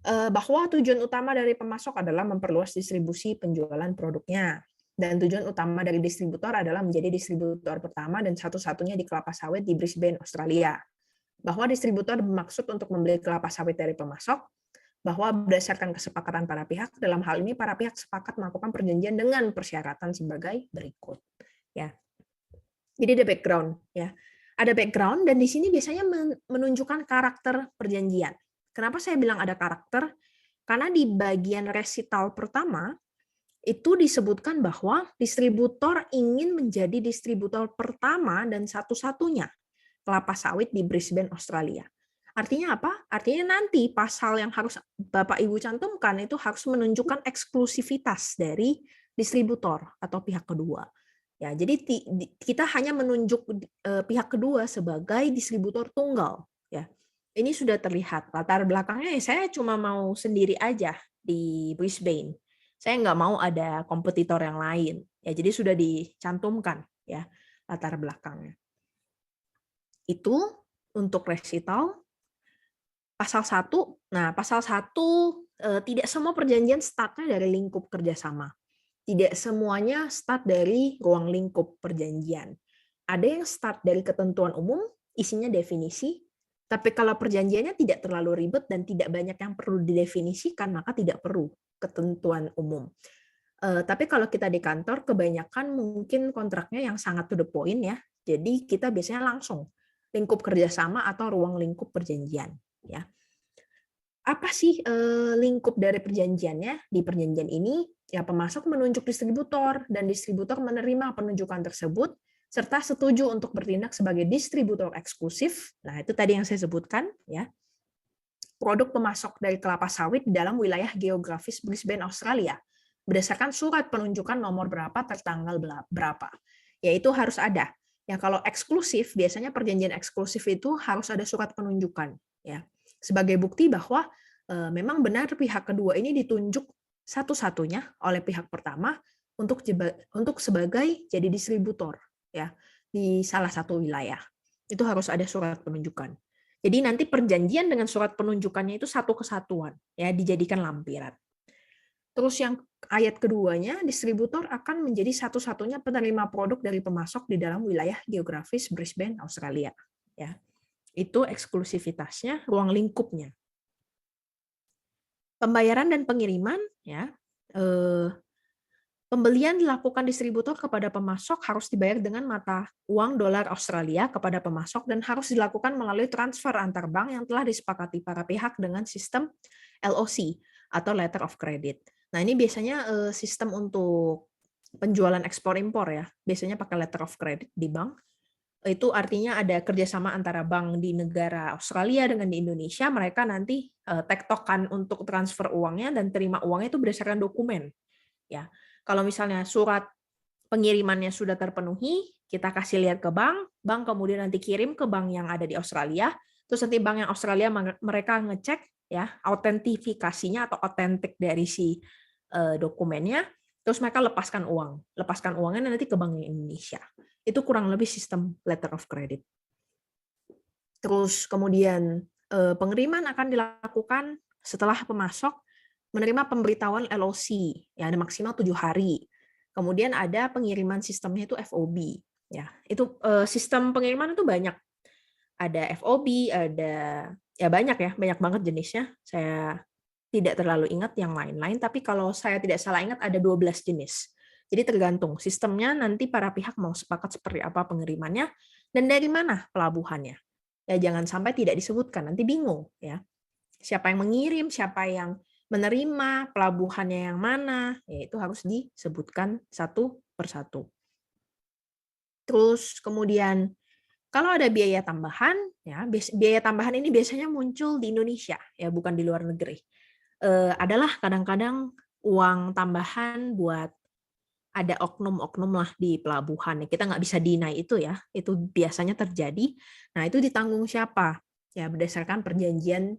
bahwa tujuan utama dari pemasok adalah memperluas distribusi penjualan produknya. Dan tujuan utama dari distributor adalah menjadi distributor pertama dan satu-satunya di kelapa sawit di Brisbane, Australia. bahwa distributor bermaksud untuk membeli kelapa sawit dari pemasok, bahwa berdasarkan kesepakatan para pihak, dalam hal ini para pihak sepakat melakukan perjanjian dengan persyaratan sebagai berikut. Ya. Jadi ada background, ya. Ada background dan di sini biasanya menunjukkan karakter perjanjian. Kenapa saya bilang ada karakter? Karena di bagian resital pertama itu disebutkan bahwa distributor ingin menjadi distributor pertama dan satu-satunya kelapa sawit di Brisbane, Australia. Artinya apa? Artinya nanti pasal yang harus Bapak Ibu cantumkan itu harus menunjukkan eksklusivitas dari distributor atau pihak kedua. Ya, jadi kita hanya menunjuk pihak kedua sebagai distributor tunggal. Ya, ini sudah terlihat latar belakangnya. Saya cuma mau sendiri aja di Brisbane. Saya nggak mau ada kompetitor yang lain. Ya, jadi sudah dicantumkan ya latar belakangnya. Itu untuk resital. Pasal 1. Nah, pasal 1 tidak semua perjanjian startnya dari lingkup kerjasama. Tidak semuanya start dari ruang lingkup perjanjian. Ada yang start dari ketentuan umum, isinya definisi, tapi kalau perjanjiannya tidak terlalu ribet dan tidak banyak yang perlu didefinisikan, maka tidak perlu ketentuan umum. Tapi kalau kita di kantor, kebanyakan mungkin kontraknya yang sangat to the point ya. Jadi kita biasanya langsung lingkup kerjasama atau ruang lingkup perjanjian. Ya. Apa sih lingkup dari perjanjiannya? Di perjanjian ini, ya pemasok menunjuk distributor, dan distributor menerima penunjukan tersebut, serta setuju untuk bertindak sebagai distributor eksklusif. Nah, itu tadi yang saya sebutkan. Ya. Produk pemasok dari kelapa sawit di dalam wilayah geografis Brisbane, Australia, berdasarkan surat penunjukan nomor berapa tertanggal berapa. Yaitu harus ada. Ya, kalau eksklusif, biasanya perjanjian eksklusif itu harus ada surat penunjukan. Ya. Sebagai bukti bahwa memang benar pihak kedua ini ditunjuk satu-satunya oleh pihak pertama untuk sebagai jadi distributor ya di salah satu wilayah. Itu harus ada surat penunjukan. Jadi nanti perjanjian dengan surat penunjukannya itu satu kesatuan ya, dijadikan lampiran. Terus yang ayat keduanya, distributor akan menjadi satu-satunya penerima produk dari pemasok di dalam wilayah geografis Brisbane, Australia ya. Itu eksklusivitasnya, ruang lingkupnya. Pembayaran dan pengiriman, ya, pembelian dilakukan distributor kepada pemasok harus dibayar dengan mata uang dolar Australia kepada pemasok dan harus dilakukan melalui transfer antar bank yang telah disepakati para pihak dengan sistem LOC atau Letter of Credit. Nah, ini biasanya sistem untuk penjualan ekspor-impor ya, biasanya pakai Letter of Credit di bank. Itu artinya ada kerjasama antara bank di negara Australia dengan di Indonesia, mereka nanti tektokan untuk transfer uangnya dan terima uangnya itu berdasarkan dokumen. Ya, kalau misalnya surat pengirimannya sudah terpenuhi, kita kasih lihat ke bank, bank kemudian nanti kirim ke bank yang ada di Australia, terus nanti bank yang Australia mereka ngecek ya autentifikasinya atau otentik dari si dokumennya, terus mereka lepaskan uangnya nanti ke bank Indonesia. Itu kurang lebih sistem letter of credit. Terus kemudian pengiriman akan dilakukan setelah pemasok menerima pemberitahuan LOC, ya ada maksimal 7 hari. Kemudian ada pengiriman sistemnya itu FOB, ya itu sistem pengiriman itu banyak. Ada FOB, ada ya banyak banget jenisnya. Saya tidak terlalu ingat yang lain-lain, tapi kalau saya tidak salah ingat ada 12 jenis. Jadi tergantung sistemnya nanti para pihak mau sepakat seperti apa pengirimannya dan dari mana pelabuhannya. Ya jangan sampai tidak disebutkan, nanti bingung ya. Siapa yang mengirim, siapa yang menerima, pelabuhannya yang mana, ya itu harus disebutkan satu persatu. Terus kemudian kalau ada biaya tambahan, ya biaya tambahan ini biasanya muncul di Indonesia, ya bukan di luar negeri. Adalah kadang-kadang uang tambahan buat ada oknum-oknum lah di pelabuhan. Kita nggak bisa deny itu ya, itu biasanya terjadi. Nah itu ditanggung siapa? Ya berdasarkan perjanjian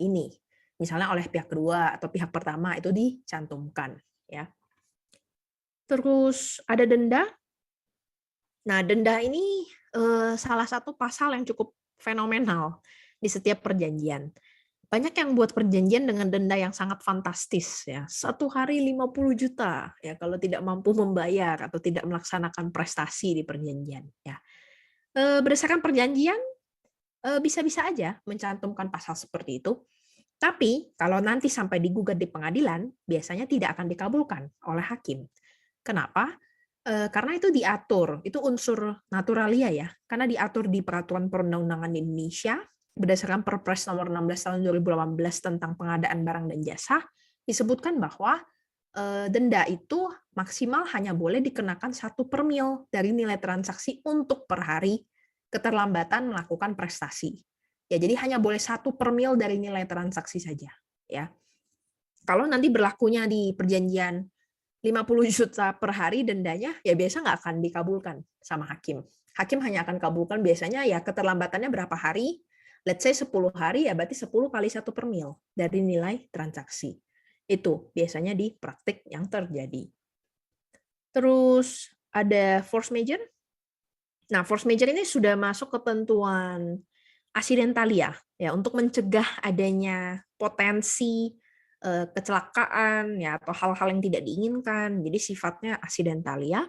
ini. Misalnya oleh pihak kedua atau pihak pertama itu dicantumkan. Ya. Terus ada denda. Nah denda ini salah satu pasal yang cukup fenomenal di setiap perjanjian. Banyak yang buat perjanjian dengan denda yang sangat fantastis ya. 1 hari 50 juta ya kalau tidak mampu membayar atau tidak melaksanakan prestasi di perjanjian ya. Berdasarkan perjanjian bisa-bisa aja mencantumkan pasal seperti itu. Tapi kalau nanti sampai digugat di pengadilan, biasanya tidak akan dikabulkan oleh hakim. Kenapa? Karena itu diatur, itu unsur naturalia ya, karena diatur di Peraturan Perundang-undangan Indonesia berdasarkan Perpres nomor 16 tahun 2018 tentang pengadaan barang dan jasa, disebutkan bahwa denda itu maksimal hanya boleh dikenakan 1/mil dari nilai transaksi untuk per hari keterlambatan melakukan prestasi. Ya, jadi hanya boleh 1/mil dari nilai transaksi saja. Ya, kalau nanti berlakunya di perjanjian 50 juta per hari dendanya, ya biasa nggak akan dikabulkan sama hakim. Hakim hanya akan kabulkan biasanya ya keterlambatannya berapa hari, let's say 10 hari, ya berarti 10 kali 1/mil dari nilai transaksi. Itu biasanya di praktik yang terjadi. Terus ada force major. Nah, force major ini sudah masuk ketentuan accidentalia ya untuk mencegah adanya potensi kecelakaan ya atau hal-hal yang tidak diinginkan. Jadi sifatnya accidentalia.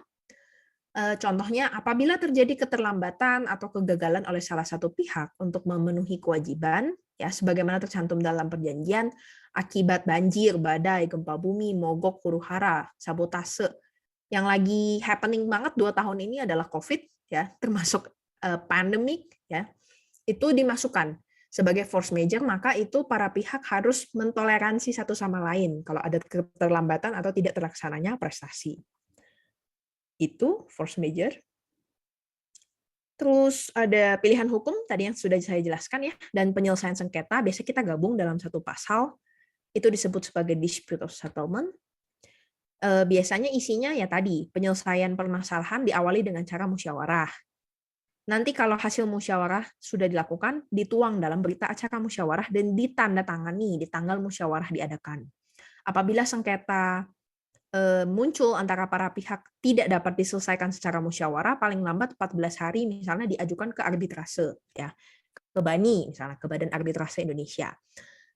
Contohnya apabila terjadi keterlambatan atau kegagalan oleh salah satu pihak untuk memenuhi kewajiban ya sebagaimana tercantum dalam perjanjian akibat banjir, badai, gempa bumi, mogok, huru-hara, sabotase. Yang lagi happening banget 2 tahun ini adalah COVID ya, termasuk pandemik ya. Itu dimasukkan sebagai force major, maka itu para pihak harus mentoleransi satu sama lain kalau ada keterlambatan atau tidak terlaksananya prestasi. Itu force major. Terus ada pilihan hukum tadi yang sudah saya jelaskan ya, dan penyelesaian sengketa biasa kita gabung dalam satu pasal. Itu disebut sebagai dispute of settlement. Biasanya isinya ya tadi, penyelesaian permasalahan diawali dengan cara musyawarah. Nanti kalau hasil musyawarah sudah dilakukan, dituang dalam berita acara musyawarah dan ditandatangani di tanggal musyawarah diadakan. Apabila sengketa muncul antara para pihak tidak dapat diselesaikan secara musyawarah, paling lambat 14 hari misalnya diajukan ke arbitrase, ya, ke BANI misalnya, ke Badan Arbitrase Indonesia.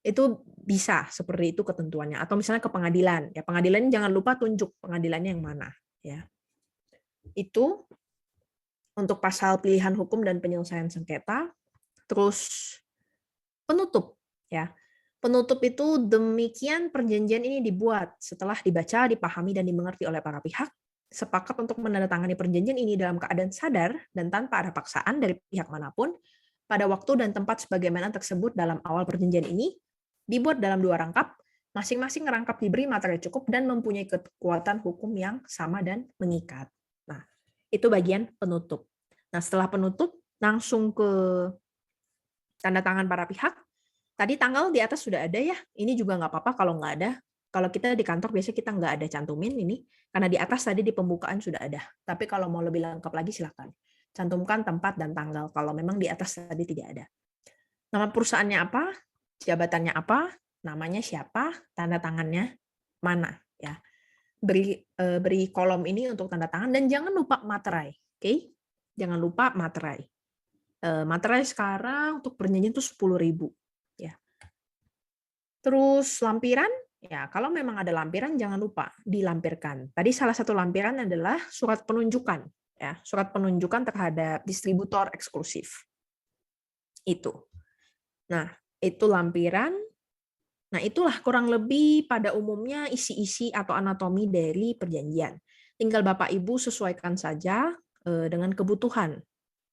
Itu bisa seperti itu ketentuannya. Atau misalnya ke pengadilan, ya pengadilan jangan lupa tunjuk pengadilannya yang mana, ya. Itu untuk pasal pilihan hukum dan penyelesaian sengketa. Terus penutup, ya. Penutup itu demikian perjanjian ini dibuat setelah dibaca, dipahami, dan dimengerti oleh para pihak, sepakat untuk menandatangani perjanjian ini dalam keadaan sadar dan tanpa ada paksaan dari pihak manapun, pada waktu dan tempat sebagaimana tersebut dalam awal perjanjian ini, dibuat dalam 2 rangkap, masing-masing rangkap diberi materi cukup dan mempunyai kekuatan hukum yang sama dan mengikat. Nah, itu bagian penutup. Nah, setelah penutup, langsung ke tanda tangan para pihak. Tadi tanggal di atas sudah ada ya, ini juga nggak apa-apa kalau nggak ada. Kalau kita di kantor biasanya kita nggak ada cantumin ini, karena di atas tadi di pembukaan sudah ada. Tapi kalau mau lebih lengkap lagi silakan. Cantumkan tempat dan tanggal, kalau memang di atas tadi tidak ada. Nama perusahaannya apa, jabatannya apa, namanya siapa, tanda tangannya mana. Ya. Beri kolom ini untuk tanda tangan, dan jangan lupa materai. Oke? Jangan lupa materai. Materai sekarang untuk perjanjian itu 10.000. Ya. Terus lampiran, ya kalau memang ada lampiran jangan lupa dilampirkan. Tadi salah satu lampiran adalah surat penunjukan, ya surat penunjukan terhadap distributor eksklusif. Itu. Nah itu lampiran. Nah itulah kurang lebih pada umumnya isi-isi atau anatomi dari perjanjian. Tinggal Bapak Ibu sesuaikan saja dengan kebutuhan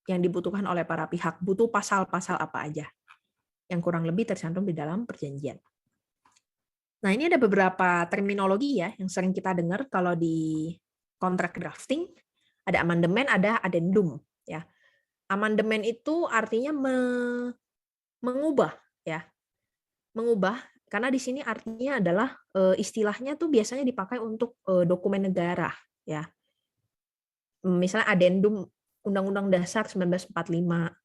yang dibutuhkan oleh para pihak. Butuh pasal-pasal apa aja yang kurang lebih tercantum di dalam perjanjian. Nah, ini ada beberapa terminologi ya yang sering kita dengar kalau di kontrak drafting. Ada amandemen, ada addendum. Ya. Amandemen itu artinya mengubah, ya, mengubah. Karena di sini artinya adalah istilahnya tuh biasanya dipakai untuk dokumen negara, ya. Misalnya addendum Undang-Undang Dasar 1945.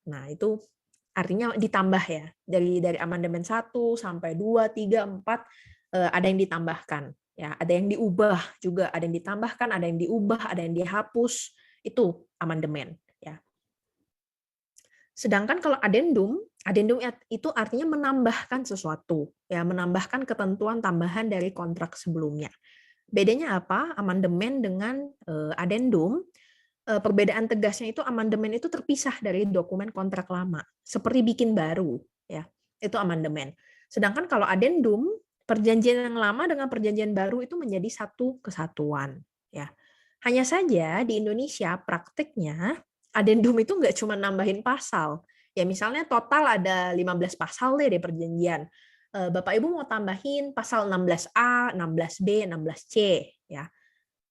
Nah, itu artinya ditambah ya. Dari amandemen 1 sampai 2, 3, 4 ada yang ditambahkan. Ya, ada yang diubah juga, ada yang ditambahkan, ada yang diubah, ada yang dihapus. Itu amandemen, ya. Sedangkan kalau addendum itu artinya menambahkan sesuatu, ya, menambahkan ketentuan tambahan dari kontrak sebelumnya. Bedanya apa? Amandemen dengan addendum. perbedaan tegasnya itu amandemen itu terpisah dari dokumen kontrak lama, seperti bikin baru, ya. Itu amandemen. Sedangkan kalau adendum, perjanjian yang lama dengan perjanjian baru itu menjadi satu kesatuan, ya. Hanya saja di Indonesia praktiknya adendum itu nggak cuma nambahin pasal. Ya misalnya total ada 15 pasal deh di perjanjian. Bapak Ibu mau tambahin pasal 16A, 16B, 16C, ya.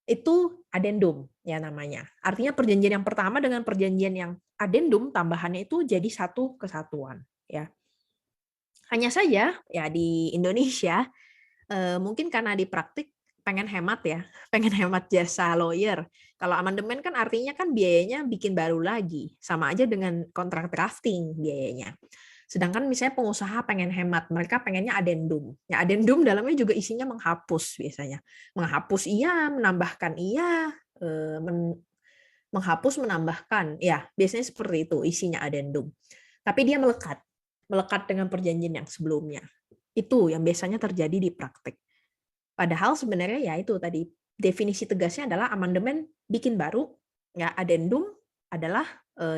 Itu adendum ya namanya. Artinya perjanjian yang pertama dengan perjanjian yang adendum tambahannya itu jadi satu kesatuan, ya. Hanya saja ya di Indonesia mungkin karena di praktik pengen hemat ya, pengen hemat jasa lawyer. Kalau amandemen kan artinya kan biayanya bikin baru lagi, sama aja dengan kontrak drafting biayanya. Sedangkan misalnya pengusaha pengen hemat, mereka pengennya adendum. Ya adendum dalamnya juga isinya menghapus biasanya. Menghapus iya, menambahkan iya, menghapus menambahkan. Ya, biasanya seperti itu isinya adendum. Tapi dia melekat dengan perjanjian yang sebelumnya. Itu yang biasanya terjadi di praktik. Padahal sebenarnya ya itu tadi definisi tegasnya adalah amandemen bikin baru, ya adendum adalah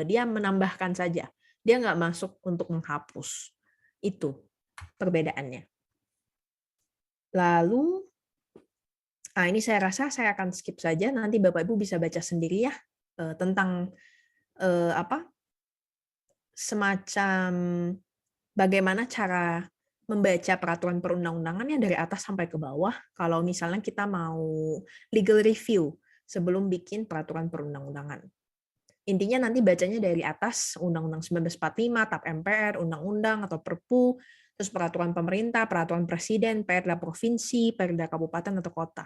dia menambahkan saja. Dia nggak masuk untuk menghapus. Itu perbedaannya. Lalu, ini saya rasa saya akan skip saja. Nanti Bapak Ibu bisa baca sendiri ya tentang apa semacam bagaimana cara membaca peraturan perundang-undangannya dari atas sampai ke bawah. Kalau misalnya kita mau legal review sebelum bikin peraturan perundang-undangan. Intinya nanti bacanya dari atas, Undang-Undang 1945, TAP MPR, Undang-Undang atau Perpu, terus peraturan pemerintah, peraturan presiden, perda provinsi, perda kabupaten atau kota.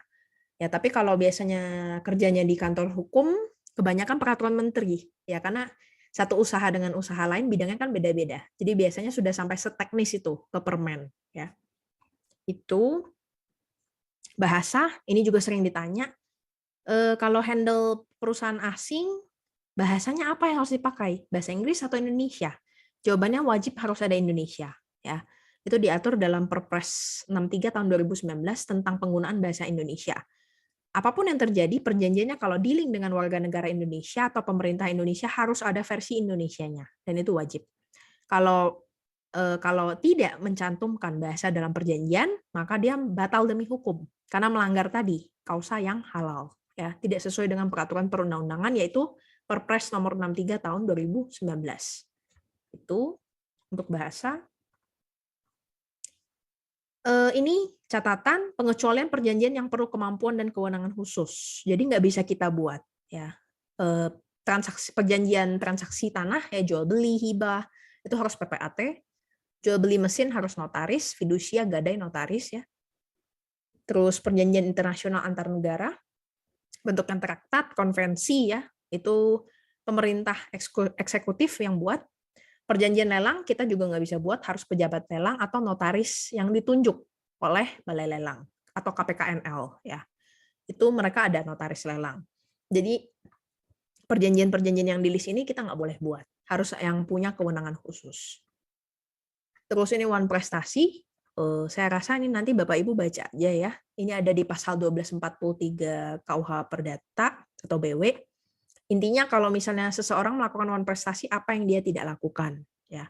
Ya, tapi kalau biasanya kerjanya di kantor hukum, kebanyakan peraturan menteri, ya karena satu usaha dengan usaha lain bidangnya kan beda-beda. Jadi biasanya sudah sampai seteknis itu ke permen, ya. Itu bahasa, ini juga sering ditanya. Kalau handle perusahaan asing, bahasanya apa yang harus dipakai? Bahasa Inggris atau Indonesia? Jawabannya wajib harus ada Indonesia, ya. Itu diatur dalam Perpres 63 tahun 2019 tentang penggunaan bahasa Indonesia. Apapun yang terjadi, perjanjiannya kalau dealing dengan warga negara Indonesia atau pemerintah Indonesia harus ada versi Indonesianya, dan itu wajib. Kalau tidak mencantumkan bahasa dalam perjanjian, maka dia batal demi hukum karena melanggar tadi kausa yang halal, ya tidak sesuai dengan peraturan perundang-undangan yaitu Perpres nomor 63 tahun 2019. Itu untuk bahasa. Ini catatan pengecualian perjanjian yang perlu kemampuan dan kewenangan khusus. Jadi nggak bisa kita buat, ya. Perjanjian transaksi tanah ya jual beli hibah itu harus PPAT. Jual beli mesin harus notaris, fidusia, gadai, notaris ya. Terus perjanjian internasional antar negara bentuknya traktat, konvensi ya. Itu pemerintah eksekutif yang buat. Perjanjian lelang kita juga nggak bisa buat, harus pejabat lelang atau notaris yang ditunjuk oleh Balai Lelang atau KPKNL ya. Itu mereka ada notaris lelang. Jadi perjanjian-perjanjian yang di list ini kita nggak boleh buat, harus yang punya kewenangan khusus. Terus ini one prestasi, saya rasa ini nanti Bapak Ibu baca aja ya. Ini ada di pasal 1243 KUH Perdata atau BW. Intinya kalau misalnya seseorang melakukan one prestasi, apa yang dia tidak lakukan, ya.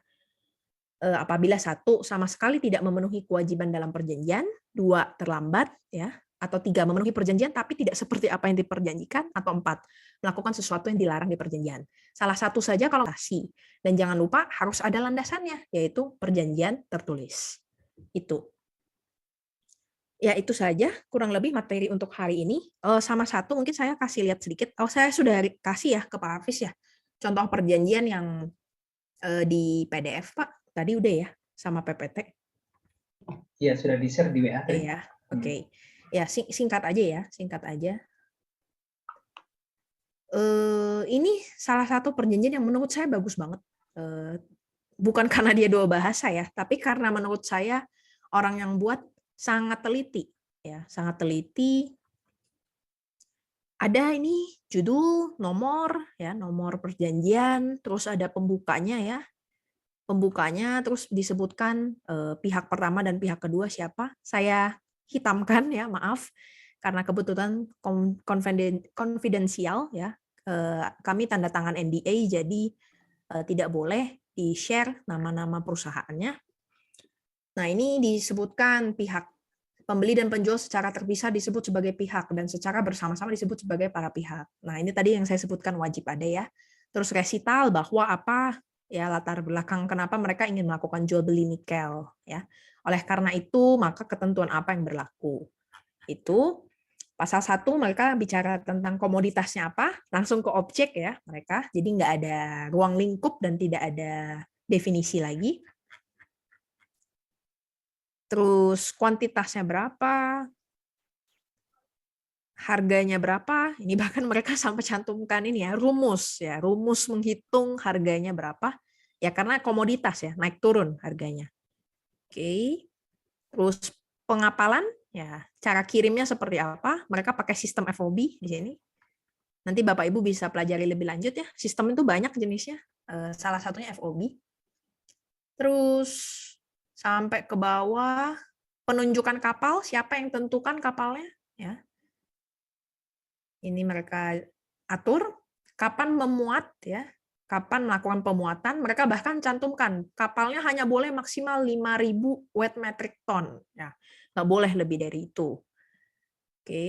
Apabila satu sama sekali tidak memenuhi kewajiban dalam perjanjian, dua terlambat, ya, atau tiga memenuhi perjanjian tapi tidak seperti apa yang diperjanjikan, atau empat melakukan sesuatu yang dilarang di perjanjian. Salah satu saja kalau kasih. Dan jangan lupa harus ada landasannya, yaitu perjanjian tertulis. Itu. Ya, itu saja kurang lebih materi untuk hari ini. Sama satu mungkin saya kasih lihat sedikit. Saya sudah kasih ya ke Pak Hafiz ya. Contoh perjanjian yang di PDF, Pak. Tadi udah ya, sama PPT. Iya, sudah di-share di WA. Iya, oke. Ya, singkat aja ya, singkat aja. Ini salah satu perjanjian yang menurut saya bagus banget. Bukan karena dia dua bahasa ya, tapi karena menurut saya orang yang buat sangat teliti, ya, sangat teliti. Ada ini judul, nomor, ya, nomor perjanjian, terus ada pembukanya ya, pembukanya, terus disebutkan pihak pertama dan pihak kedua siapa. Saya hitamkan ya, maaf, karena kebetulan konfidensial ya, kami tanda tangan NDA, jadi tidak boleh di-share nama-nama perusahaannya. Nah, ini disebutkan pihak pembeli dan penjual secara terpisah disebut sebagai pihak, dan secara bersama-sama disebut sebagai para pihak. Nah, ini tadi yang saya sebutkan wajib ada ya. Terus resital bahwa apa ya latar belakang kenapa mereka ingin melakukan jual beli nikel ya. Oleh karena itu, maka ketentuan apa yang berlaku. Itu pasal 1 mereka bicara tentang komoditasnya apa, langsung ke objek ya mereka. Jadi nggak ada ruang lingkup dan tidak ada definisi lagi. Terus kuantitasnya berapa, harganya berapa, ini bahkan mereka sampai cantumkan ini ya, rumus menghitung harganya berapa, ya karena komoditas ya, naik turun harganya. Oke, terus pengapalan, ya cara kirimnya seperti apa, mereka pakai sistem FOB di sini. Nanti Bapak Ibu bisa pelajari lebih lanjut ya, sistem itu banyak jenisnya, salah satunya FOB. Terus sampai ke bawah, penunjukan kapal, siapa yang tentukan kapalnya, ya. Ini mereka atur kapan memuat ya, kapan melakukan pemuatan, mereka bahkan cantumkan kapalnya hanya boleh maksimal 5.000 wet metric ton ya. Nggak boleh lebih dari itu. Oke.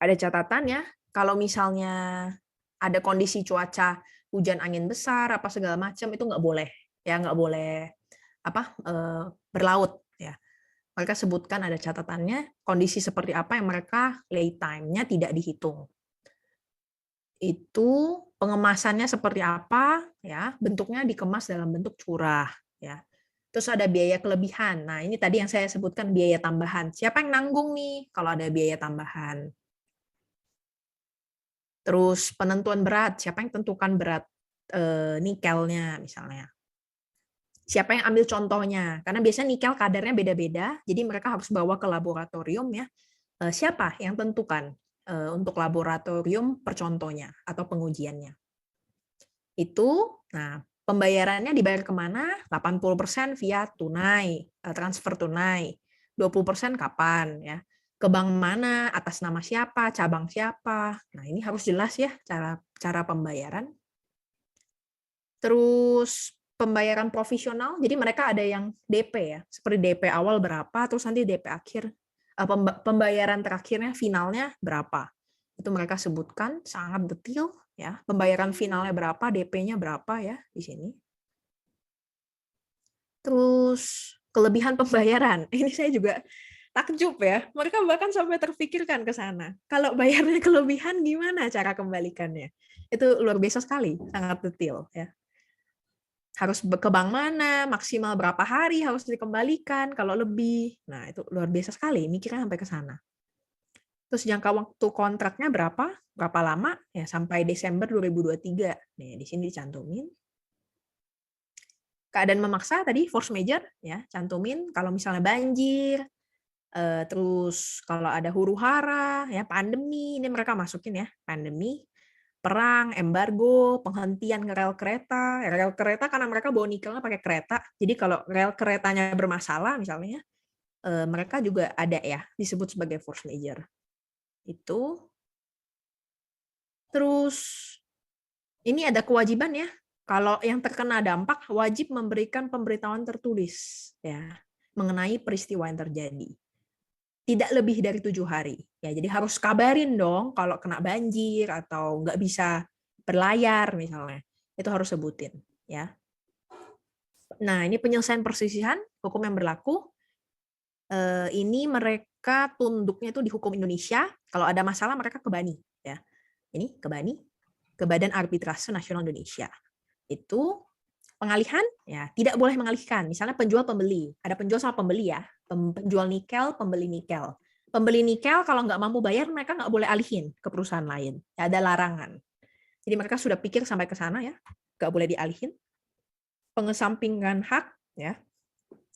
Ada catatan ya, kalau misalnya ada kondisi cuaca hujan angin besar apa segala macam itu nggak boleh ya, nggak boleh berlaut ya. Mereka sebutkan ada catatannya, kondisi seperti apa yang mereka lay time-nya tidak dihitung. Itu pengemasannya seperti apa, ya bentuknya dikemas dalam bentuk curah. Ya. Terus ada biaya kelebihan. Nah ini tadi yang saya sebutkan biaya tambahan. Siapa yang nanggung nih kalau ada biaya tambahan? Terus penentuan berat, siapa yang tentukan berat nikelnya misalnya? Siapa yang ambil contohnya? Karena biasanya nikel kadarnya beda-beda, jadi mereka harus bawa ke laboratorium ya. Siapa yang tentukan untuk laboratorium percontohnya atau pengujiannya? Itu, nah pembayarannya dibayar kemana? 80% via tunai, transfer tunai. 20% kapan ya? Ke bank mana? Atas nama siapa? Cabang siapa? Nah ini harus jelas ya cara pembayaran. Terus pembayaran provisional, jadi mereka ada yang DP ya, seperti DP awal berapa, terus nanti DP akhir, pembayaran terakhirnya, finalnya berapa. Itu mereka sebutkan sangat detail ya, pembayaran finalnya berapa, DP-nya berapa ya di sini. Terus kelebihan pembayaran, ini saya juga takjub ya, mereka bahkan sampai terfikirkan ke sana. Kalau bayarnya kelebihan gimana cara kembalikannya? Itu luar biasa sekali, sangat detail ya. Harus ke bank mana, maksimal berapa hari harus dikembalikan, kalau lebih. Nah, itu luar biasa sekali, mikirnya sampai ke sana. Terus jangka waktu kontraknya berapa lama? Ya, sampai Desember 2023. Nih, di sini dicantumin. Keadaan memaksa tadi, force major, ya, cantumin. Kalau misalnya banjir, terus kalau ada huru-hara, ya, pandemi, ini mereka masukin ya, pandemi. Perang, embargo, penghentian rel kereta. Rel kereta karena mereka bawa nikelnya pakai kereta. Jadi kalau rel keretanya bermasalah misalnya, mereka juga ada ya disebut sebagai force major. Itu. Terus ini ada kewajiban ya. Kalau yang terkena dampak wajib memberikan pemberitahuan tertulis ya mengenai peristiwa yang terjadi. Tidak lebih dari 7 hari. Ya, jadi harus kabarin dong kalau kena banjir atau nggak bisa berlayar misalnya. Itu harus sebutin. Ya. Nah, ini penyelesaian perselisihan, hukum yang berlaku. Ini mereka tunduknya itu di hukum Indonesia. Kalau ada masalah mereka ke BANI. Ya. Ini ke BANI, ke Badan Arbitrase Nasional Indonesia. Itu pengalihan, ya tidak boleh mengalihkan. Misalnya penjual pembeli, ada penjual sama pembeli ya. Penjual nikel, pembeli nikel. Pembeli nikel kalau nggak mampu bayar, mereka nggak boleh alihin ke perusahaan lain. Ya, ada larangan. Jadi mereka sudah pikir sampai ke sana ya, nggak boleh dialihin. Pengesampingan hak, ya.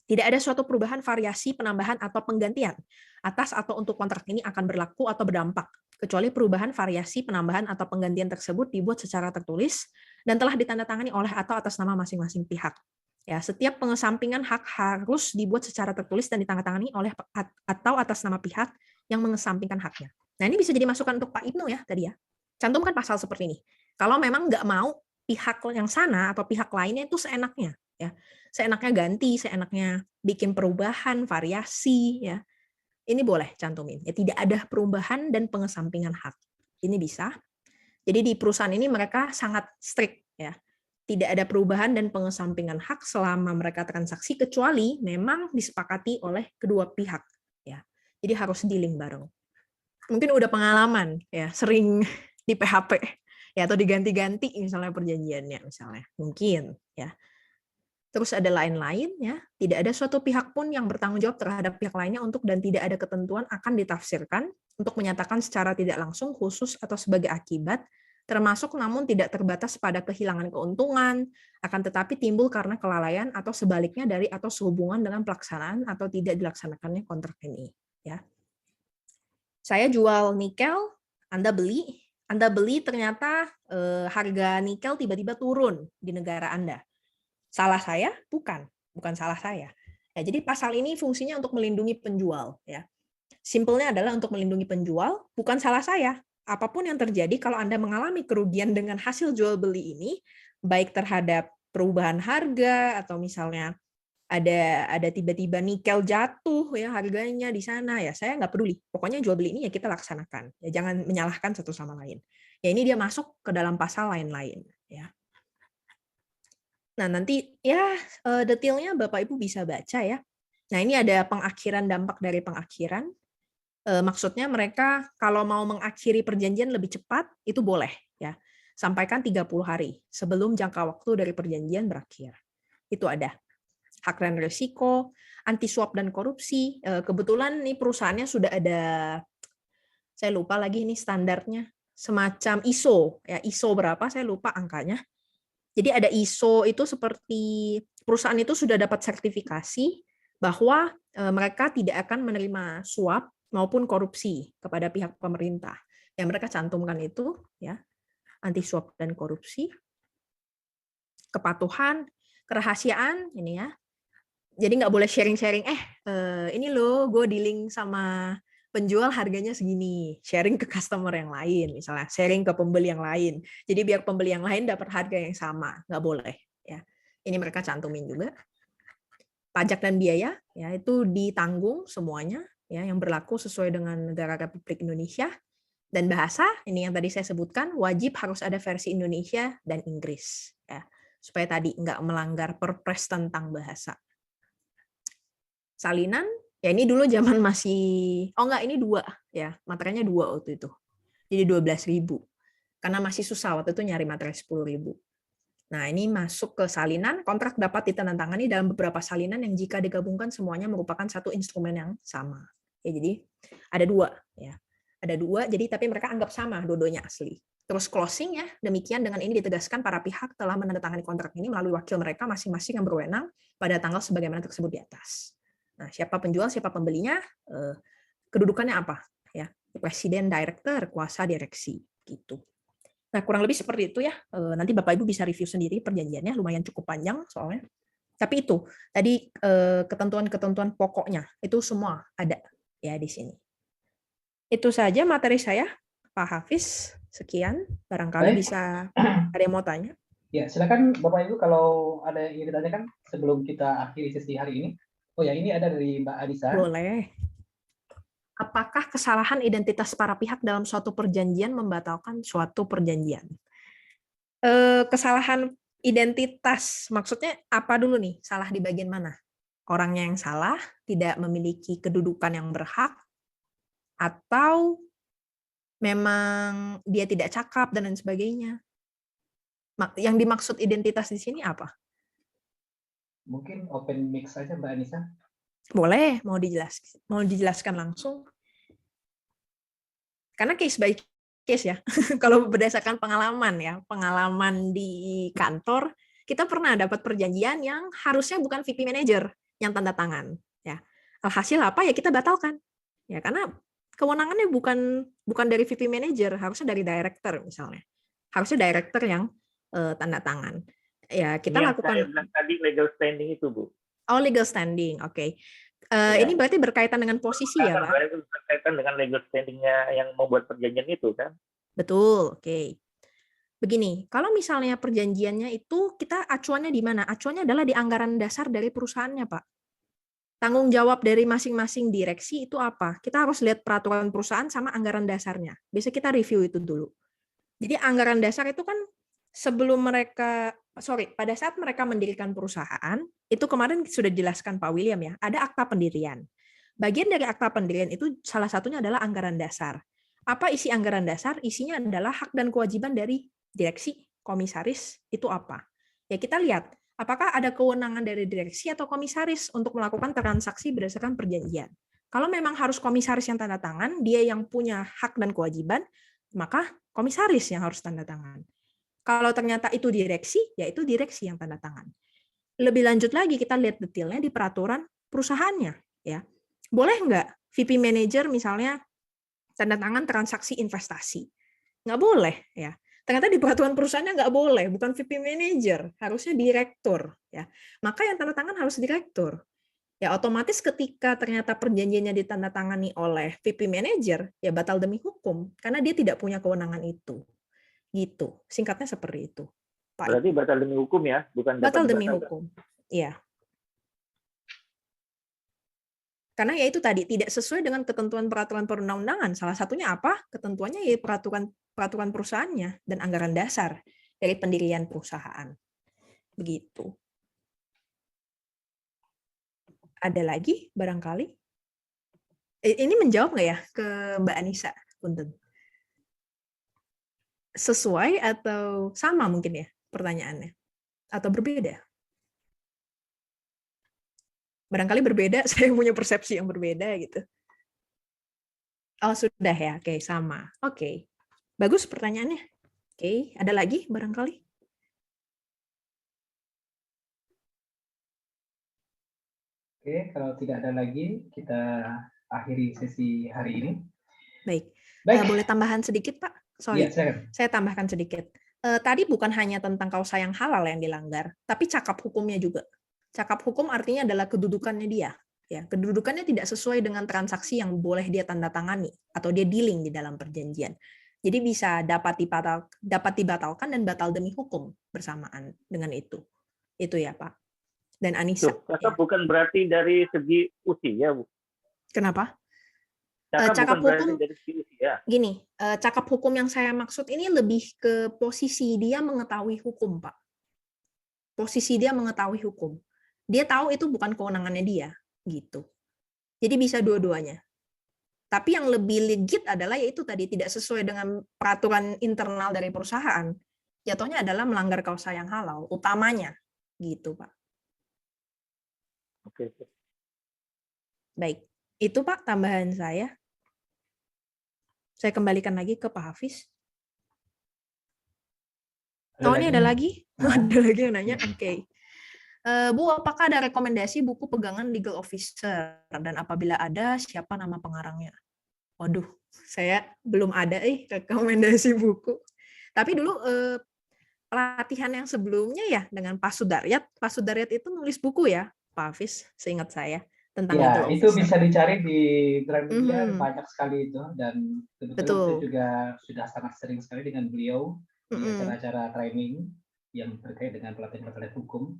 Tidak ada suatu perubahan, variasi, penambahan, atau penggantian atas atau untuk kontrak ini akan berlaku atau berdampak, kecuali perubahan, variasi, penambahan, atau penggantian tersebut dibuat secara tertulis dan telah ditandatangani oleh atau atas nama masing-masing pihak. Ya, setiap pengesampingan hak harus dibuat secara tertulis dan ditandatangani oleh atau atas nama pihak yang mengesampingkan haknya. Nah, ini bisa jadi masukan untuk Pak Ibnu ya tadi ya. cantumkan pasal seperti ini. Kalau memang nggak mau pihak yang sana atau pihak lainnya itu seenaknya, ya, seenaknya ganti, seenaknya bikin perubahan, variasi, ya, ini boleh cantumin. Ya, tidak ada perubahan dan pengesampingan hak. Ini bisa. Jadi di perusahaan ini mereka sangat strict, ya. Tidak ada perubahan dan pengesampingan hak selama mereka transaksi kecuali memang disepakati oleh kedua pihak, ya. Jadi harus dealing bareng. Mungkin udah pengalaman, ya, sering di PHP, ya, atau diganti-ganti misalnya perjanjiannya, misalnya, mungkin, ya. Terus ada lain-lain, ya, tidak ada suatu pihak pun yang bertanggung jawab terhadap pihak lainnya untuk dan tidak ada ketentuan akan ditafsirkan untuk menyatakan secara tidak langsung, khusus atau sebagai akibat, termasuk namun tidak terbatas pada kehilangan keuntungan, akan tetapi timbul karena kelalaian atau sebaliknya dari atau sehubungan dengan pelaksanaan atau tidak dilaksanakannya kontrak ini, ya. Saya jual nikel, Anda beli ternyata harga nikel tiba-tiba turun di negara Anda. Salah saya? Bukan salah saya. Ya, jadi pasal ini fungsinya untuk melindungi penjual, ya. Simpelnya adalah untuk melindungi penjual, bukan salah saya. Apapun yang terjadi kalau Anda mengalami kerugian dengan hasil jual beli ini, baik terhadap perubahan harga atau misalnya ada tiba-tiba nikel jatuh ya harganya di sana, ya saya nggak peduli. Pokoknya jual beli ini ya kita laksanakan. Ya jangan menyalahkan satu sama lain. Ya ini dia masuk ke dalam pasal lain-lain, ya. Nah, nanti ya detailnya Bapak Ibu bisa baca ya. Nah, ini ada pengakhiran, dampak dari pengakhiran. Maksudnya mereka kalau mau mengakhiri perjanjian lebih cepat, itu boleh, ya. Sampaikan 30 hari sebelum jangka waktu dari perjanjian berakhir. Itu ada. Hak dan risiko, anti suap dan korupsi. Kebetulan nih perusahaannya sudah ada, saya lupa lagi ini standarnya, semacam ISO. Ya, ISO berapa, saya lupa angkanya. Jadi ada ISO itu seperti perusahaan itu sudah dapat sertifikasi bahwa mereka tidak akan menerima suap maupun korupsi kepada pihak pemerintah. Yang mereka cantumkan itu, ya, anti suap dan korupsi, kepatuhan, kerahasiaan, ini ya. Jadi nggak boleh sharing-sharing, ini loh gue dealing sama penjual harganya segini, sharing ke customer yang lain, misalnya sharing ke pembeli yang lain. Jadi biar pembeli yang lain dapat harga yang sama, nggak boleh. Ya, ini mereka cantumin juga. Pajak dan biaya, ya itu ditanggung semuanya, ya yang berlaku sesuai dengan negara Republik Indonesia. Dan bahasa, ini yang tadi saya sebutkan, wajib harus ada versi Indonesia dan Inggris, ya supaya tadi nggak melanggar perpres tentang bahasa. Salinan, ya ini dulu zaman masih, ini 2 ya, materinya 2 waktu itu. Jadi 12.000. Karena masih susah waktu itu nyari materai 10.000. Nah, ini masuk ke salinan, kontrak dapat ditandatangani dalam beberapa salinan yang jika digabungkan semuanya merupakan satu instrumen yang sama. Ya, jadi ada 2 ya. Ada 2, jadi tapi mereka anggap sama, dua-duanya asli. Terus closing ya, demikian dengan ini ditegaskan para pihak telah menandatangani kontrak ini melalui wakil mereka masing-masing yang berwenang pada tanggal sebagaimana tersebut di atas. Nah, siapa penjual, siapa pembelinya, kedudukannya apa? Ya, presiden, director, kuasa direksi, gitu. Nah, kurang lebih seperti itu ya. Nanti Bapak Ibu bisa review sendiri perjanjiannya, lumayan cukup panjang soalnya. Tapi itu tadi ketentuan-ketentuan pokoknya itu semua ada ya di sini. Itu saja materi saya, Pak Hafiz. Sekian, barangkali Baik. bisa ada yang mau tanya. Ya, silakan Bapak Ibu kalau ada yang ingin ditanyakan sebelum kita akhiri sesi hari ini. Oh ya, ini ada dari Mbak Anissa. Boleh. Apakah kesalahan identitas para pihak dalam suatu perjanjian membatalkan suatu perjanjian? Kesalahan identitas, maksudnya apa dulu nih? Salah di bagian mana? Orangnya yang salah, tidak memiliki kedudukan yang berhak, atau memang dia tidak cakap dan lain sebagainya? Yang dimaksud identitas di sini apa? Mungkin open mic saja Mbak Anissa. Boleh, mau dijelaskan langsung? Karena case by case ya. Kalau berdasarkan pengalaman di kantor, kita pernah dapat perjanjian yang harusnya bukan VP manager yang tanda tangan. Ya, alhasil apa ya kita batalkan. Ya karena kewenangannya bukan dari VP manager, harusnya dari director misalnya. Harusnya director yang tanda tangan. Ya kita Ini lakukan. yang saya bilang tadi legal standing itu, Bu. Oh, legal standing, oke. Ya. Ini berarti berkaitan dengan posisi ya, Pak? Berkaitan dengan legal standingnya yang membuat perjanjian itu kan? Betul, oke. Begini, kalau misalnya perjanjiannya itu kita acuannya di mana? Acuannya adalah di anggaran dasar dari perusahaannya, Pak. Tanggung jawab dari masing-masing direksi itu apa? Kita harus lihat peraturan perusahaan sama anggaran dasarnya. Biasa kita review itu dulu. Jadi anggaran dasar itu kan pada saat mereka mendirikan perusahaan, itu kemarin sudah dijelaskan Pak William ya, ada akta pendirian. Bagian dari akta pendirian itu salah satunya adalah anggaran dasar. Apa isi anggaran dasar? Isinya adalah hak dan kewajiban dari direksi, komisaris, itu apa? Ya kita lihat, apakah ada kewenangan dari direksi atau komisaris untuk melakukan transaksi berdasarkan perjanjian. Kalau memang harus komisaris yang tanda tangan, dia yang punya hak dan kewajiban, maka komisaris yang harus tanda tangan. Kalau ternyata itu direksi, ya itu direksi yang tanda tangan. Lebih lanjut lagi, kita lihat detailnya di peraturan perusahaannya. Ya, boleh nggak VP Manager misalnya tanda tangan transaksi investasi? Nggak boleh. Ya. Ternyata di peraturan perusahaannya nggak boleh, bukan VP Manager, harusnya direktur. Ya. Maka yang tanda tangan harus direktur. Ya otomatis ketika ternyata perjanjiannya ditandatangani oleh VP Manager, ya batal demi hukum, karena dia tidak punya kewenangan itu. Gitu. Singkatnya seperti itu. Pak. Berarti batal demi hukum ya, bukan Batal dapat demi dibatalkan. hukum. Iya. Karena ya itu tadi tidak sesuai dengan ketentuan peraturan perundang-undangan. Salah satunya apa? Ketentuannya ya peraturan perusahaannya dan anggaran dasar dari pendirian perusahaan. Begitu. Ada lagi barangkali? Ini menjawab nggak ya ke Mbak Anissa? Punten. Sesuai atau sama mungkin ya pertanyaannya? Atau berbeda? Barangkali berbeda, saya punya persepsi yang berbeda gitu. Oh, sudah ya. Oke, sama. Oke. Bagus pertanyaannya. Oke, ada lagi barangkali? Oke, kalau tidak ada lagi, kita akhiri sesi hari ini. Baik. Baik. Boleh tambahan sedikit, Pak? Sorry, Iya, saya tambahkan sedikit. Tadi bukan hanya tentang kausa yang halal yang dilanggar, tapi cakap hukumnya juga. Cakap hukum artinya adalah kedudukannya dia. Ya, kedudukannya tidak sesuai dengan transaksi yang boleh dia tanda tangani atau dia dealing di dalam perjanjian. Jadi bisa dapat dibatalkan dan batal demi hukum bersamaan dengan itu. Itu ya, Pak. Dan Anissa. Cakap ya. Bukan berarti dari segi usia, Bu. Kenapa? Cakap hukum dari segi usia. Gini, cakap hukum yang saya maksud ini lebih ke posisi dia mengetahui hukum, Pak. Posisi dia mengetahui hukum. Dia tahu itu bukan kewenangannya dia, gitu. Jadi bisa dua-duanya. Tapi yang lebih legit adalah yaitu tadi tidak sesuai dengan peraturan internal dari perusahaan. Jatuhnya adalah melanggar kausa yang halal, utamanya, gitu, Pak. Oke. Baik, itu Pak tambahan saya. Saya kembalikan lagi ke Pak Hafiz. Ini ada lagi? Ada lagi yang nanya? Oke. Bu, apakah ada rekomendasi buku pegangan legal officer? Dan apabila ada, siapa nama pengarangnya? Waduh, saya belum ada rekomendasi buku. Tapi dulu pelatihan yang sebelumnya ya dengan Pak Sudaryat itu nulis buku ya, Pak Hafiz, seingat saya. Tentang ya, itu officer. Bisa dicari di Gramedia, banyak sekali itu. Dan kebetulan saya juga sudah sangat sering sekali dengan beliau di acara-acara training yang terkait dengan pelatihan-pelatihan hukum.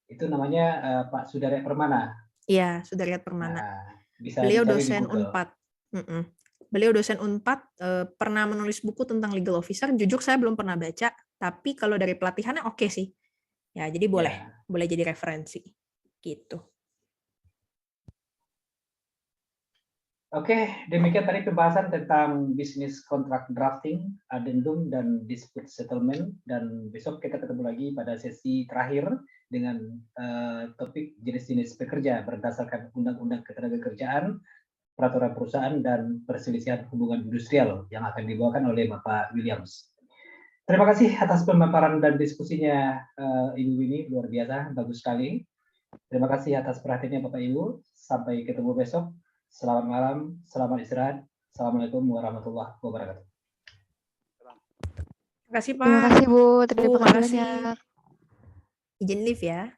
Itu namanya Pak Sudaryat Permana. Iya, Sudaryat Permana. Nah, beliau dosen Unpad. Beliau dosen Unpad, pernah menulis buku tentang legal officer. Jujur saya belum pernah baca, tapi kalau dari pelatihannya oke sih. Ya, jadi boleh jadi referensi. Gitu. Oke, demikian tadi pembahasan tentang bisnis contract drafting, addendum, dan dispute settlement. Dan besok kita ketemu lagi pada sesi terakhir dengan topik jenis-jenis pekerja berdasarkan Undang-Undang Ketenagakerjaan, Peraturan Perusahaan, dan Perselisihan Hubungan Industrial yang akan dibawakan oleh Bapak Williams. Terima kasih atas pemaparan dan diskusinya Ibu Winnie, luar biasa, bagus sekali. Terima kasih atas perhatiannya Bapak Ibu. Sampai ketemu besok. Selamat malam, selamat istirahat. Assalamualaikum warahmatullahi wabarakatuh. Terima kasih Pak. Terima kasih Bu, terima kasih banyak. Izin live ya.